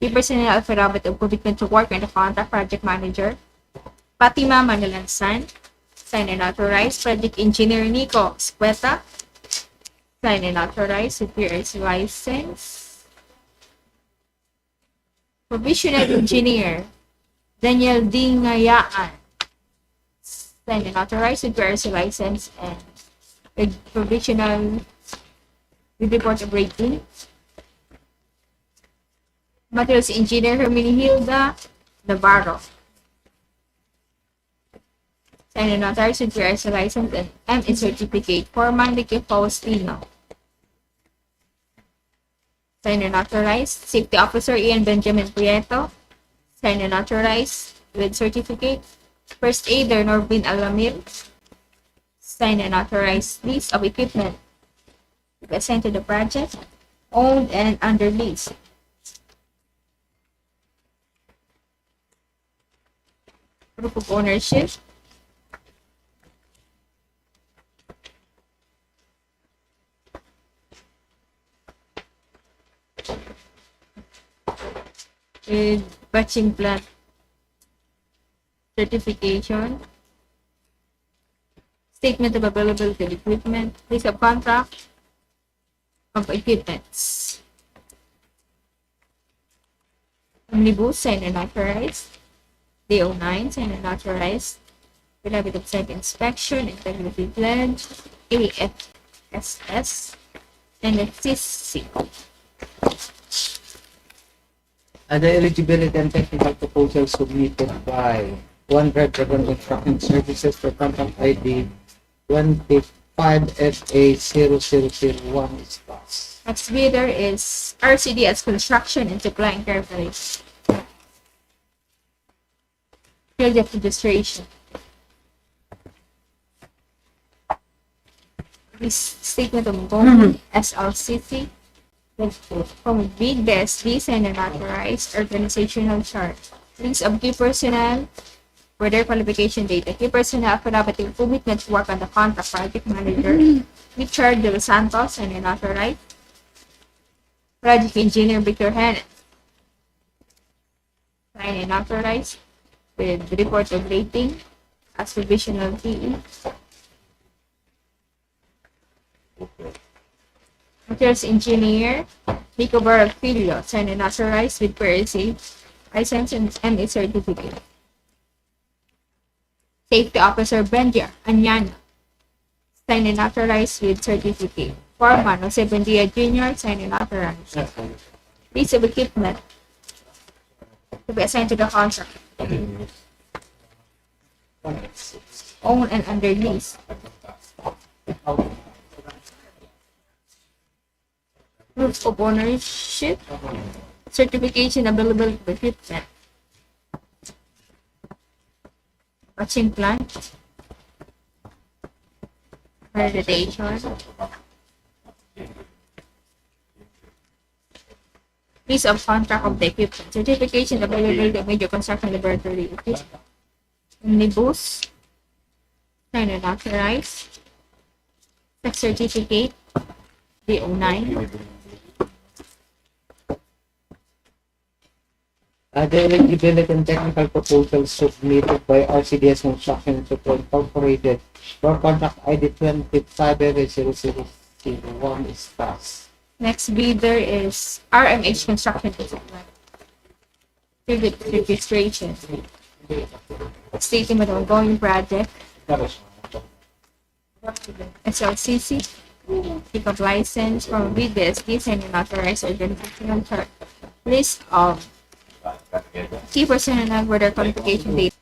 Key personnel affidavit of commitment to work in the contract, project manager, Fatima Manalansan, signed and authorized. Project engineer Nico Escueta, signed and authorized. Superior's license. Provisional engineer Daniel Dingayaan, signed and authorized. Superior's license and provisional with report of rating. Materials engineer Hermenegilda Navarro, signed and authorized with PRC license and ME certificate. Foreman Ricky Faustino, signed and authorized. Safety officer Ian Benjamin Prieto, signed and authorized with certificate. First aider Norbin Alamil, signed and authorized. List of equipment assigned to the project, owned and under lease. Proof of ownership. With batching plant certification. Statement of availability of equipment. List of contract of equipments. Omnibus, signed and authorized. DO9, signed and authorized. Affidavit of site inspection, integrity pledge, AFSS, and FCC. The eligibility and technical proposal submitted by One Red Ribbon Construction Services for contract ID 25FA0001 is passed. Next bidder is RCDS Construction and Supply Incorporated. Field of registration. This statement of employment, SLCC, from bid best design and authorized organizational chart. Links of key personnel for their qualification data. Key personnel collaborative commitment to work on the contract project manager, Richard De Los Santos and an authorized. Project engineer Victor Hennet. Sign and authorized with report of rating as provisional PE. Materials engineer Nico Barafilio, signed and authorized with PRC license and MA certificate. Safety officer Benja Anyana, signed and authorized with certificate. Foreman Jose Bendia Jr., signed and authorized. Piece of equipment to be assigned to the contract. Own and under lease. Proof of ownership. Certification available of equipment. Watching plant. Accreditation. Piece of contract of the equipment. Certification available of major construction laboratory equipment. Omnibus. Signed and authorized. Sex certificate. DO9. The eligibility and technical proposal submitted by RCDS Construction and Supply Incorporated for contract ID 250001 is passed. Next bidder is RMH Construction and Supply. Field of registration. Statement of ongoing project. SLCC. Pick of license from BDS, design and authorized organizational chart. List of key personnel for their qualification data.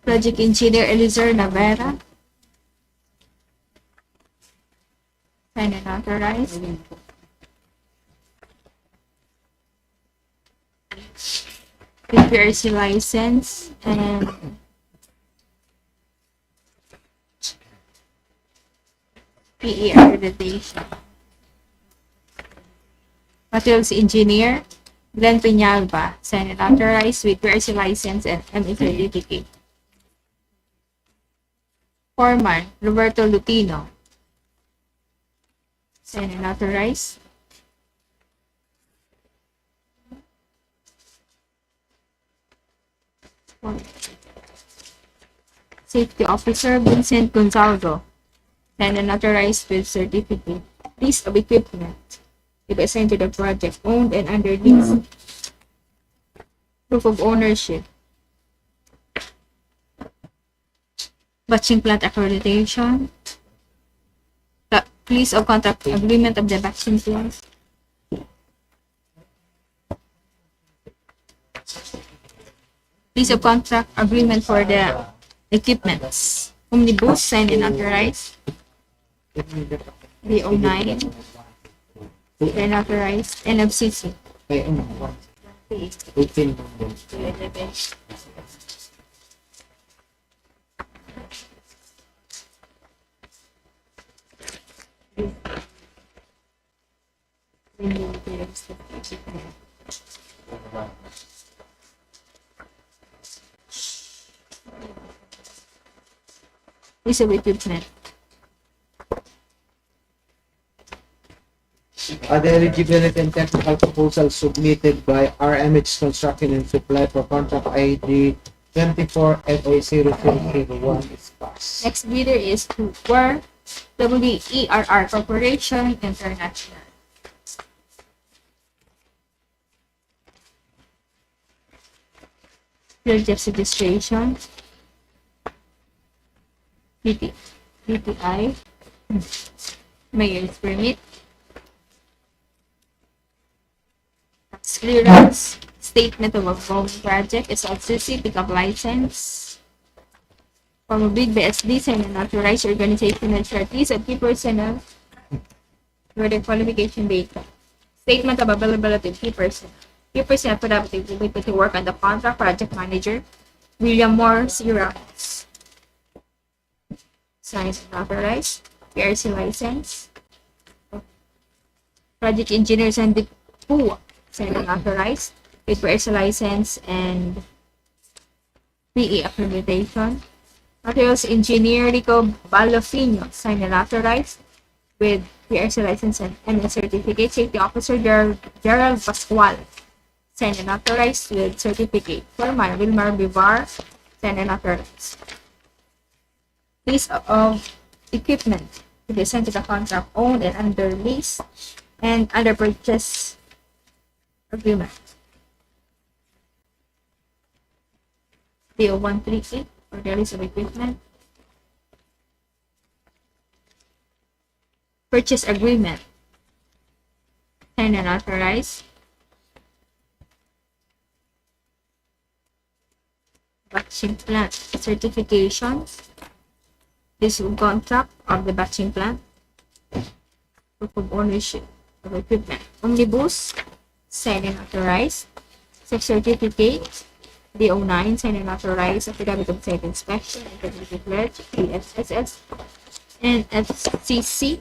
Project engineer Eliezer Navera. Signed and authorized. With PRC license and PE accreditation. Materials engineer Glenn Peñalba, signed and authorized with PRC license and ME certificate. Foreman Roberto Lutino, signed and authorized. Safety officer Vincent Gonzalvo, signed and authorized with certificate. List of equipment to be assigned to the project, owned and under lease. Proof of ownership. Batching plant accreditation. List of contract agreement of the batching plant. List of contract agreement for the equipments. Omnibus, signed and authorized. DO9, and authorized. NFCC. Kaya 18 List of equipment. The eligibility and technical proposal submitted by RMH Construction and Supply for contract ID 24FA0001 is passed. Next bidder is WERR WERR Corporation International. Field Jobs Registration, DTI, Mayor's Permit, Tax Clearance, Statement of Ongoing Project, SLCC, Pickup License, Form of Bid by SDs and an authorized organizational chart list of key personnel with their qualification data. Statement of availability of key personnel. Key personnel affidavit will be put to work on the contract project manager, William Moore C. Ramos. Signed and authorized. PRC license. Project engineers and DPWH signed and authorized with PRC license and PE accreditation. Materials engineer Rico Balofino signed and authorized with PRC license and MS certificate. Safety officer Gerald Pascual signed and authorized with certificate. Foreman Wilmar Bivar signed and authorized. Piece of equipment to be sent to the contract owned and under lease and under purchase agreement. DEO 138 for the list of equipment. Purchase agreement. Signed and authorized. Batching plant certification. This contract of the batching plant. Proof of ownership of equipment. Omnibus. Signed and authorized. Sex certificate. DO9 signed and authorized. Affidavit of site inspection. Integrity pledge. PSSS. And FCC.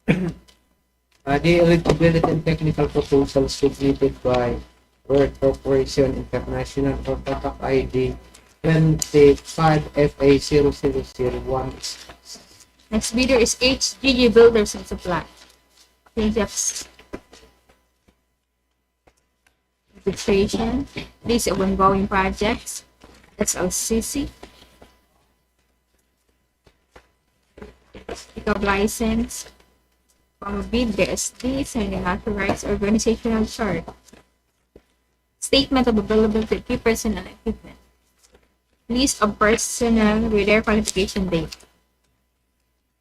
The eligibility and technical proposals submitted by World Corporation International for Contact ID 25FA0001. Next bidder is HGG Builders and Supply. Plaintiffs. Registration. List of ongoing projects. SLCC. Pickup license. Form of bid, BSD, signed and authorized organizational chart. Statement of availability of key personnel and equipment. List of personnel with their qualification date.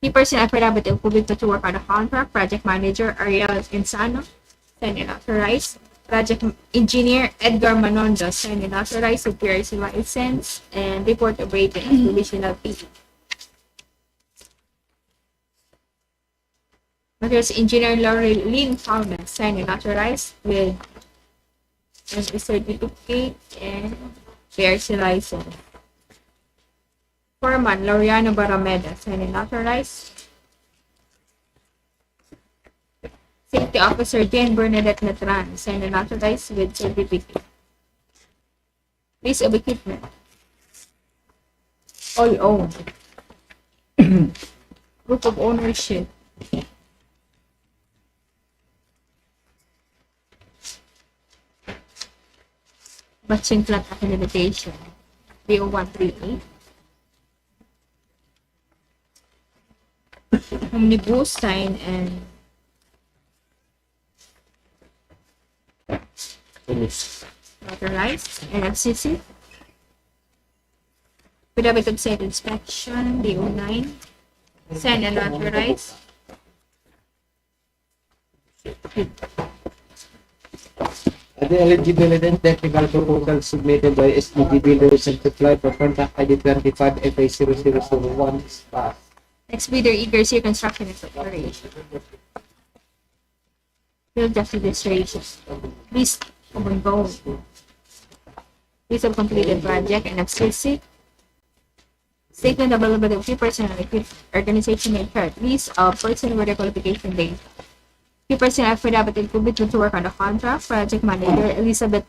Key personnel affidavit will be to work on the contract. Project manager Ariel Insano, signed and authorized. Project engineer Edgar Manondo, signed and authorized with PRC license and report of rating as provisional PE. Materials engineer Lynn Palmer, signed and authorized with a certificate and PRC license. Foreman Laureano Barameda, signed and authorized. Safety officer Jane Bernadette Natran, signed and authorized with certificate. List of equipment. All owned. Proof of ownership. Batching plant accreditation. DO 138. Omnibus sign and authorized. NFCC. Affidavit of site inspection. DO 9. Signed and authorized. The eligibility and technical proposals submitted by SDG Builders and Supply for Contact ID 25FA0001 is passed. Next bidder, Eager Sea Construction and Corporation. Field Jobs Registration. List of ongoing. List of completed project and FCC. Statement of availability of key personnel and organization and chart. List of personnel with their qualification date. Key personnel affidavit and commitment to work on the contract. Project manager Elizabeth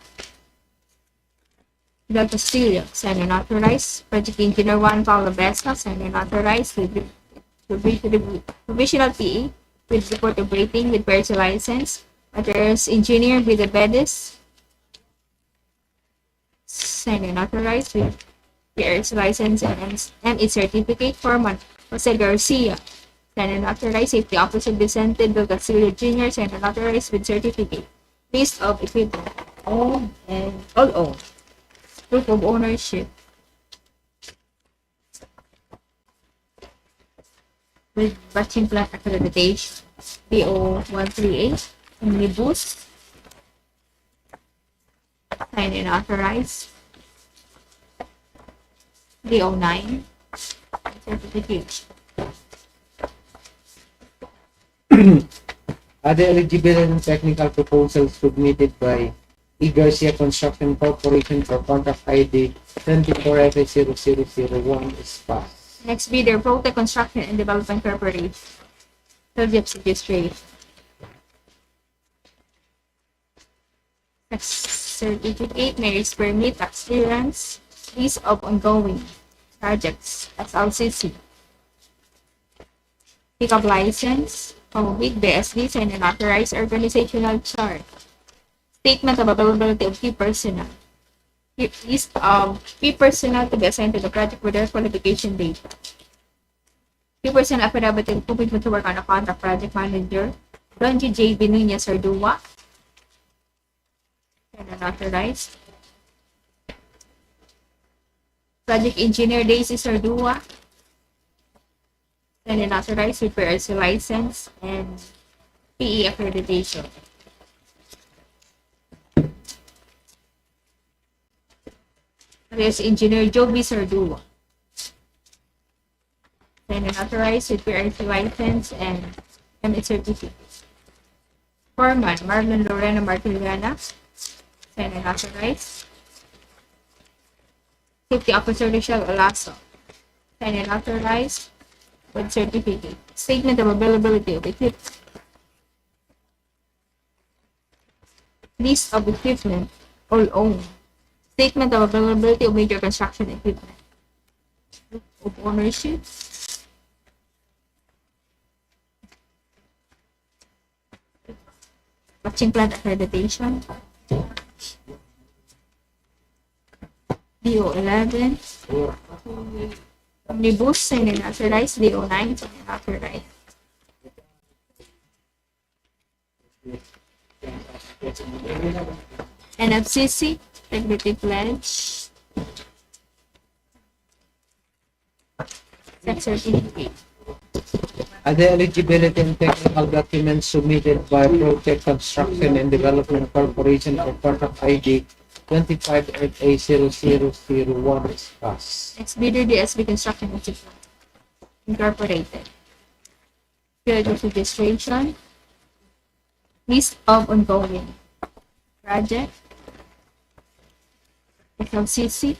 Del Castillo, signed and authorized. Project engineer Juan Paulo Besca, signed and authorized with provisional PE with report of rating with PRC license. Materials engineer with the Bedes, signed and authorized with PRC license and ME certificate. Foreman Jose Garcia, signed and authorized. Safety officer Vicente Del Castillo Jr., signed and authorized with certificate. List of equipment. owned and all owned. Proof of ownership with batching plant accreditation. DO 138. Omnibus. Signed and authorized. DO 9. Certification. Other eligibility and technical proposals submitted by E. Garcia Construction Corporation for contract ID 24F0001 is passed. Next bidder, Protect Construction and Development Corporation. Subject to registration. Next certificate, marriage permit, tax clearance, list of ongoing projects, SLCC. Pickup license, with BSD, and an authorized organizational chart. Statement of availability of key personnel. List of key personnel to be assigned to the project with their qualification data. Key personnel affidavit and commitment to work on a contract project manager. Donji J. Binunya Sardua. And unauthorized. Project engineer Daisy Sardua. And unauthorized with PRC license and PE accreditation. There's engineer Joby Sardua. And unauthorized with PRC license and MA certificate. Foreman Marlon Lorena Martiliana. And unauthorized. Safety Officer Rachel Olaso. And unauthorized with certificate. Statement of availability of equipment. List of equipment, all owned. Statement of availability of major construction equipment. Proof of ownership. Batching plant accreditation. DO 11. Omnibus and unauthorized. DO 9 and unauthorized. NFCC, Integrity Pledge, Sex Certificate. Other eligibility and technical documents submitted by Protect Construction and Development Corporation for contract ID 25FA0001 is passed. Next bidder, DSB Construction Institute, Incorporated. Period of registration. List of ongoing project. FLCC.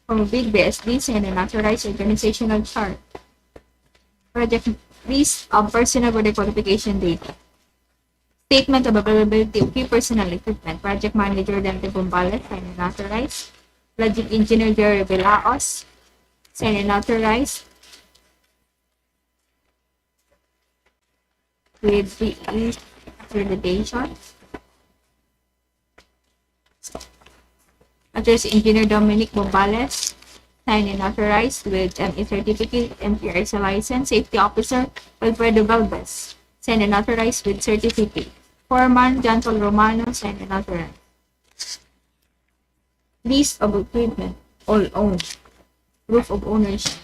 From big BSDs and an authorized organizational chart. Project list of personnel with their qualification data. Statement of availability of key personnel equipment. Project manager Dante Bumbales and an authorized. Project engineer Jerry Villaos and an authorized. With the accreditation. Address Engineer Dominic Bombales, signed and authorized with ME certificate, MPRC license, safety officer, Wilfredo Valdez, signed and authorized with certificate. Foreman, John Paul Romano, signed and authorized. List of equipment, all owned. Proof of ownership.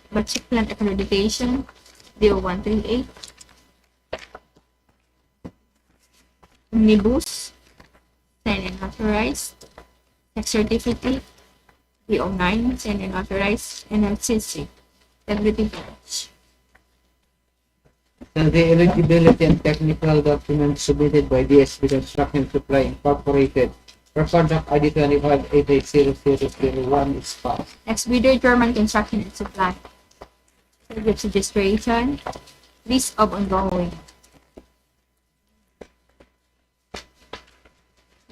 Batching plant accreditation, DO 138. Omnibus, signed and authorized. Tax certificate, DO 9, signed and authorized. NLCC, Integrity Pledge. The eligibility and technical documents submitted by DSB Construction Supply Incorporated for contract ID 25FA0001 is passed. Next bidder, German Construction and Supply. Subject registration. List of ongoing.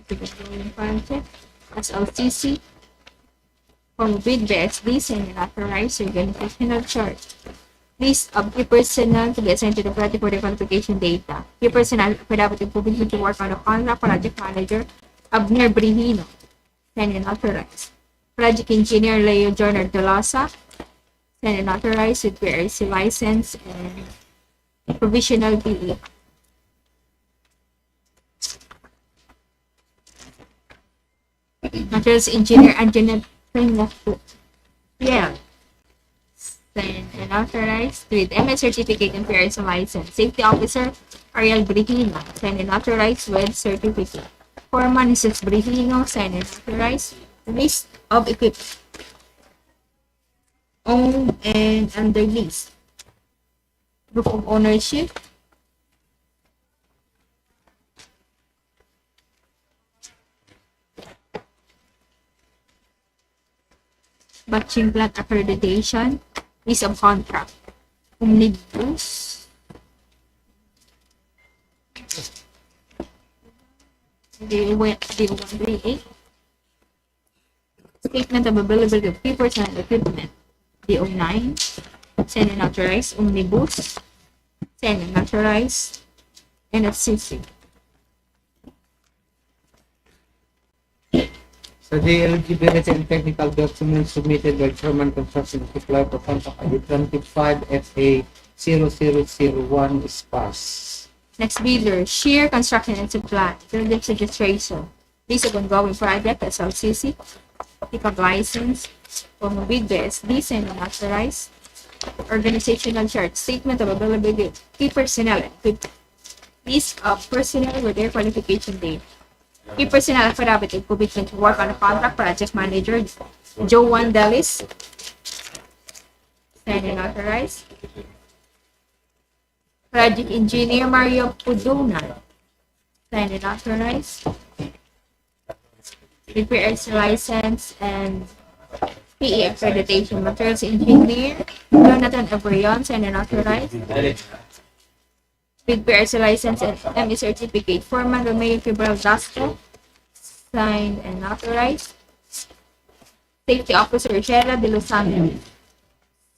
Ongoing project. SLCC. From bid BSD and an authorized organizational chart. List of key personnel to be assigned to the project for the qualification data. Key personnel affidavit of commitment to work on a contract project manager. Abner Brihino. signed and authorized. Project Engineer Leo Jorner Tolosa, signed and authorized with PRC license and provisional PE. Materials Engineer Anjanette Peña, yeah, signed and authorized with MS certificate and PRC license. Safety Officer Ariel Brigino, signed and authorized with certificate. Foreman Mrs. Brigino, signed and authorized. List of equipment owned and under lease. Proof of ownership. Batching plant accreditation. List of contract. Omnibus. DO138. Statement of availability of key personnel equipment. DO9. Send and authorized. Omnibus. Send and authorized. NFCC. So the eligibility and technical documents submitted by German Construction Supply for contract ID 25FA0001 is passed. Next bidder, Shear Construction and Supply. Buildings registration. List of ongoing project, SLCC. Pick up license. From bid BSD, send and authorized. Organizational chart. Statement of availability. Key personnel and equipment. List of personnel with their qualification date. Key personnel affidavit and commitment to work on a contract. Project manager Joan Delis, signed and authorized. Project engineer Mario Puduna, signed and authorized. Repairs license and PE accreditation. Materials engineer Jonathan Abrion, signed and authorized. Repairs license and ME certificate. Foreman Romeo Fibral Dasco, signed and authorized. Safety Officer Shera De Lozano,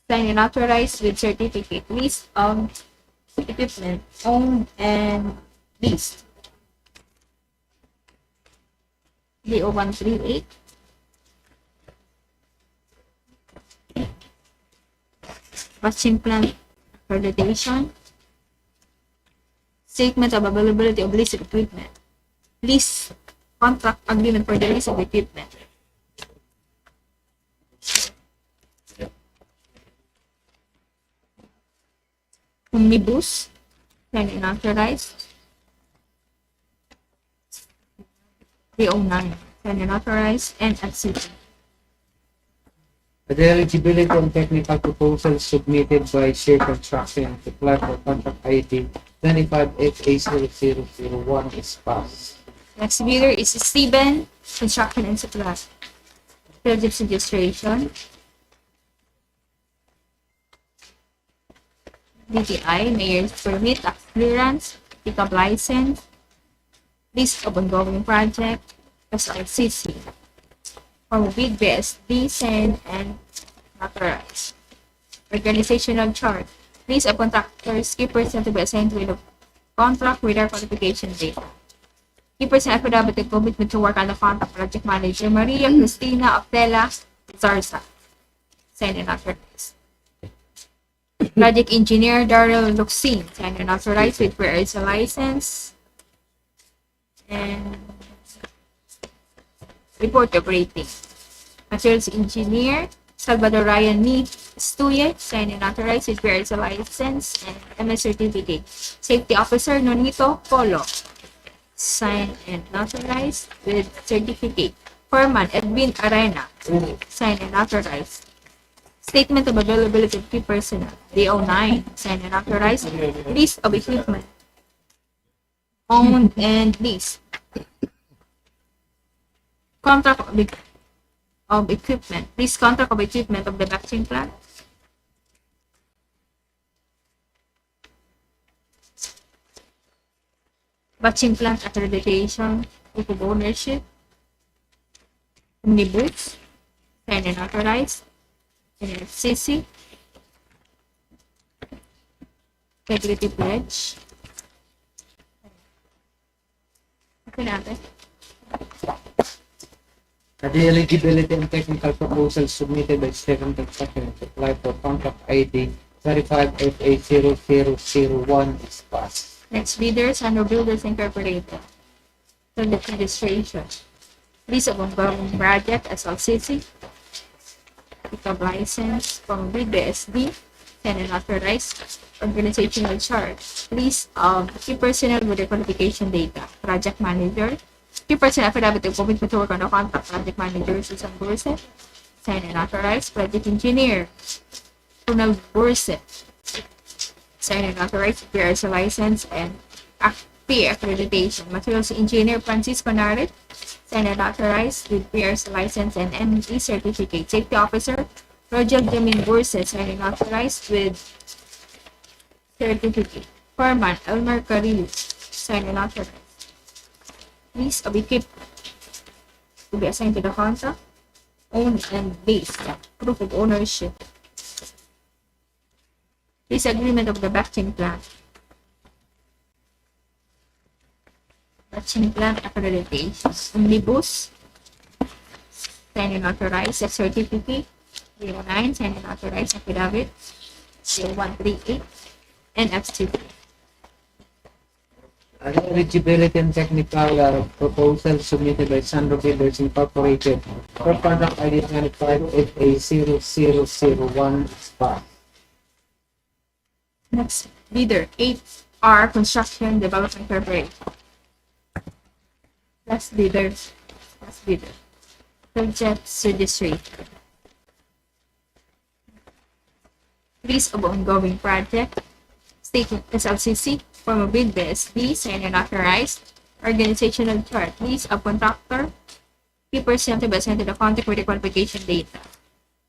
signed and authorized with certificate. List of equipment owned and leased. DO138. Batching plant accreditation. Statement of availability of leased equipment. Lease contract agreement for the lease of equipment. Omnibus, signed and authorized. DO9, signed and authorized, and FCC. The eligibility and technical proposals submitted by Shear Construction and Supply for contract ID 25FA0001 is passed. Next bidder is Steven Construction and Supply. Project registration. DTI, Mayor's Permit, Tax Clearance, Pickup License, List of Ongoing Project, SLCC. From bid BSD, send and authorized. Organizational chart. List of contractors, key person to be assigned to the contract with their qualification date. Key person affidavit and commitment to work on the contract. Project Manager Maria Cristina Aptela Zarza, signed and authorized. Project Engineer Daryl Luxin, signed and authorized with PRC license and report of rating. Materials Engineer Salvador Ryan Ni Stuye, signed and authorized with PRC license and MS certificate. Safety Officer Nonito Polo, signed and authorized with certificate. Foreman Edwin Arena, signed and authorized. Statement of availability of key personnel. DO9, signed and authorized. List of equipment owned and leased. Contract of equipment. Please contract of equipment of the batching plant. Batching plant accreditation, proof of ownership, omnibus, signed and authorized, NFCC, integrity pledge. Okay natin. The eligibility and technical proposal submitted by Second Construction and Supply for contract ID 35FA0001 is passed. Next, bidders and builders incorporated. So the registration. List of ongoing project SLCC. Pick up license from bid BSD. Send and authorized organizational chart. List of key personnel with their qualification data. Project manager. Key personnel affidavit of commitment to work on the contract. Project manager Susan Burset. Send and authorized project engineer. Ronald Burset. Sign and authorized PRS license and P accreditation. Materials engineer Francisco Narit. Sign and authorized with PRS license and ME certificate. Safety officer Roger Jamin Burset. Sign and authorized with certificate. Foreman Elmer Carrillo. Sign and authorized. List of equipment to be assigned to the contract. Owned and based. Proof of ownership. This agreement of the batching plan. Batching plan accreditation. Omnibus. Sign and authorized a certificate. 09. Sign and authorized affidavit. 0138. And FCP. The eligibility and technical proposal submitted by Sandro Builders Incorporated for contract ID 25FA0001 is passed. Next, bidder 8R Construction Development Corporation. Last bidder. Subject registry. List of ongoing project. Statement SLCC. Form of bid BSD. Signed and authorized. Organizational chart. List of contractor. Key personnel to be assigned to the contract with the qualification data.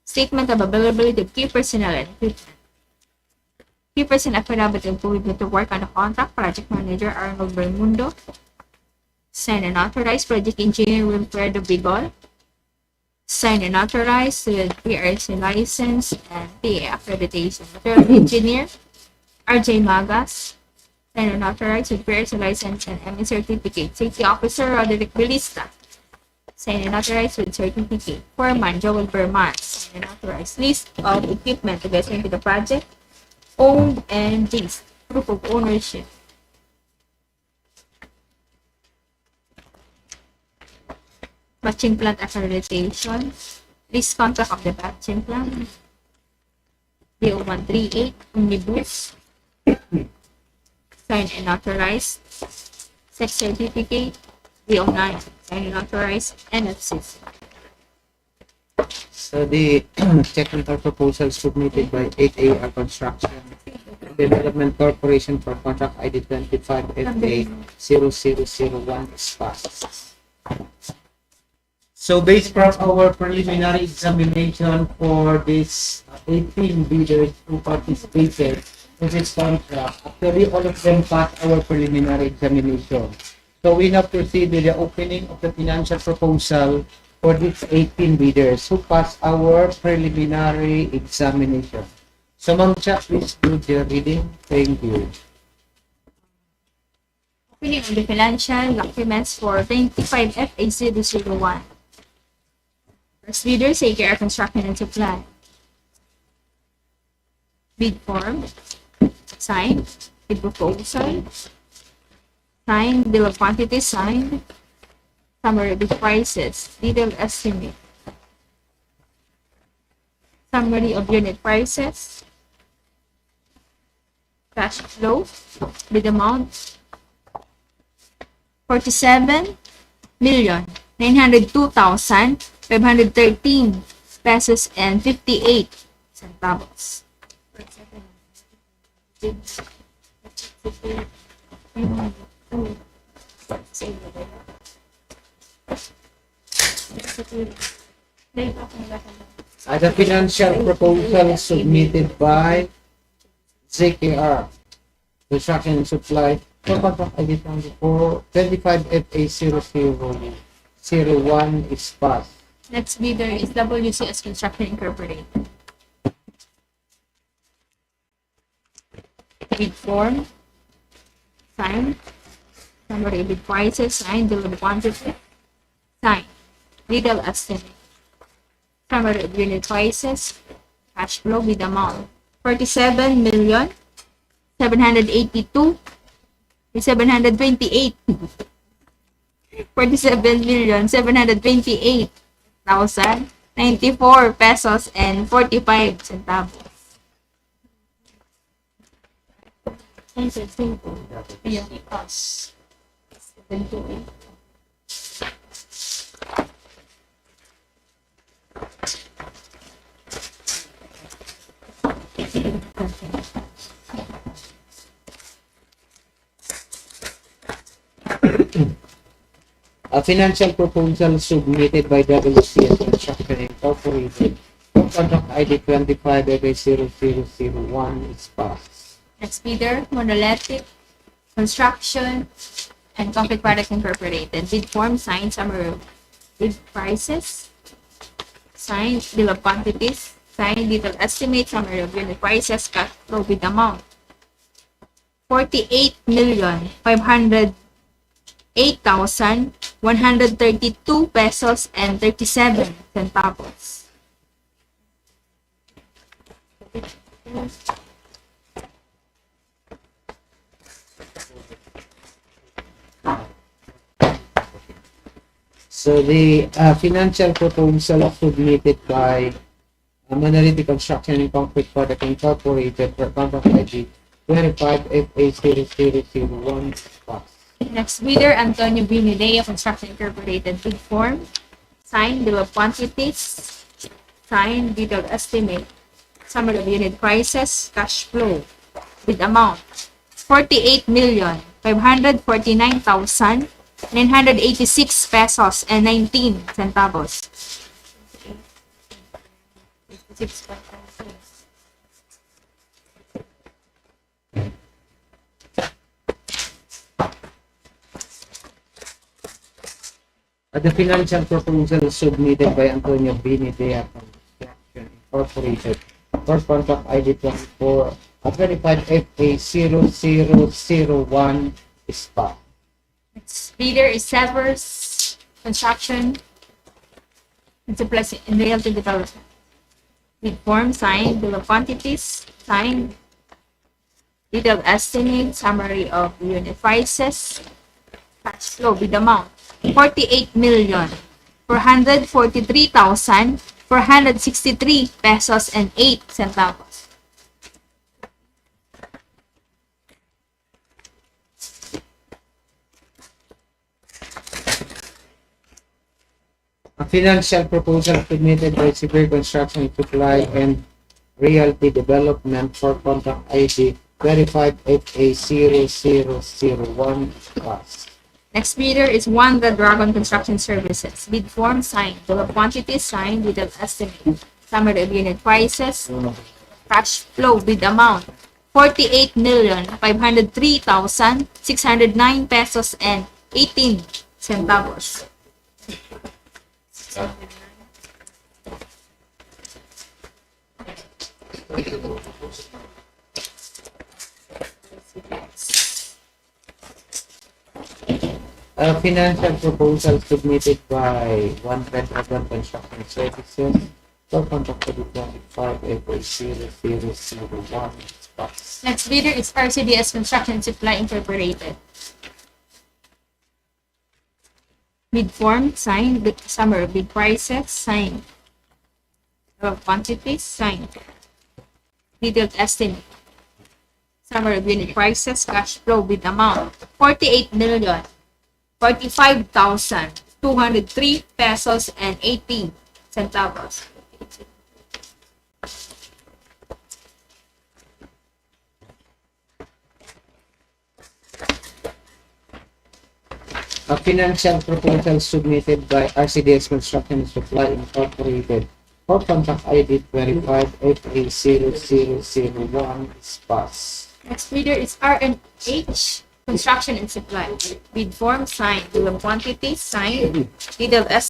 Statement of availability of key personnel and equipment. Key personnel affidavit of commitment to work on the contract. Project manager Arnold Bermundo. Signed and authorized project engineer Wilfredo Bigol. Signed and authorized with PRC license and PA accreditation. Material engineer RJ Magas. Signed and authorized with PRC license and ME certificate. Safety officer Roderick Belista. Signed and authorized with certificate. Foreman Joel Berman. Signed and authorized. List of equipment to be assigned to the project. Owned and leased. Proof of ownership. Batching plant accreditation. List contract of the batching plant. DO138. Omnibus. Signed and authorized. Sex certificate. DO9. Signed and authorized. NFCC. So the technical proposal submitted by 8AR Construction Development Corporation for contract ID 25FA0001 is passed. So based from our preliminary examination for this 18 bidders who participated in this contract, actually all of them passed our preliminary examination. So we now proceed with the opening of the financial proposal for these 18 bidders who passed our preliminary examination. So Ma'am Cha, please do the reading. Thank you. Opening of the financial documents for 25FA001. First bidder, AKR Construction and Supply. Bid form. Signed. Bid proposal. Signed. Bill of quantity signed. Summary of the prices. Detailed estimate. Summary of unit prices. Cash flow. Bid amount. 47,902,513 pesos and 58 centavos. The financial proposal submitted by ZKR Construction and Supply for contract ID 25FA0001 is passed. Next bidder is WCS Construction Incorporated. Bid form. Signed. Summary of bid prices. Signed. Bill of quantity. Signed. Detailed estimate. Summary of unit prices. Cash flow with amount. 47,728,728 47,728,094 pesos and 45 centavos. Ayun. A financial proposal submitted by WCS Construction Incorporated for contract ID 25-0001 is passed. Next bidder, Monolithic Construction and Concrete Products Incorporated. Bid form, signed, summary of bid prices, signed, bill of quantities, signed, detailed estimate, summary of unit prices, cash flow with amount. 48,508,132 pesos and 37 centavos. So the financial proposal submitted by Monolithic Construction and Concrete Product Incorporated for contract ID 25FA0001 is passed. Next bidder, Antonio DEO Construction Incorporated. Bid form, signed, bill of quantities, signed, detailed estimate, summary of unit prices, cash flow, with amount 48,549,986 pesos and 19 centavos. The financial proposal submitted by Antonio DEO Construction Incorporated for contract ID 25FA0001 is passed. Next bidder is Severs Construction and Supplies and Realty Development. Bid form, signed, bill of quantities, signed, detailed estimate, summary of unit prices, cash flow with amount 48,443,463 pesos and 8 centavos. A financial proposal submitted by Severe Construction Supply and Realty Development for contract ID 25FA0001 is passed. Next bidder is One the Dragon Construction Services. Bid form, signed, bill of quantities, signed, detailed estimate, summary of unit prices, cash flow with amount 48,503,609 pesos and 18 centavos. A financial proposal submitted by One Dragon Construction Services for contract ID 25FA0001 is passed. Next bidder is RCDS Construction Supply Incorporated. Bid form, signed, summary of bid prices, signed, quantities, signed, detailed estimate, summary of unit prices, cash flow with amount 48,045,203 pesos and 18 centavos. A financial proposal submitted by RCDS Construction Supply Incorporated for contract ID 25FA0001 is passed. Next bidder is R&H Construction and Supply. Bid form, signed, bill of quantities, signed, detailed estimate,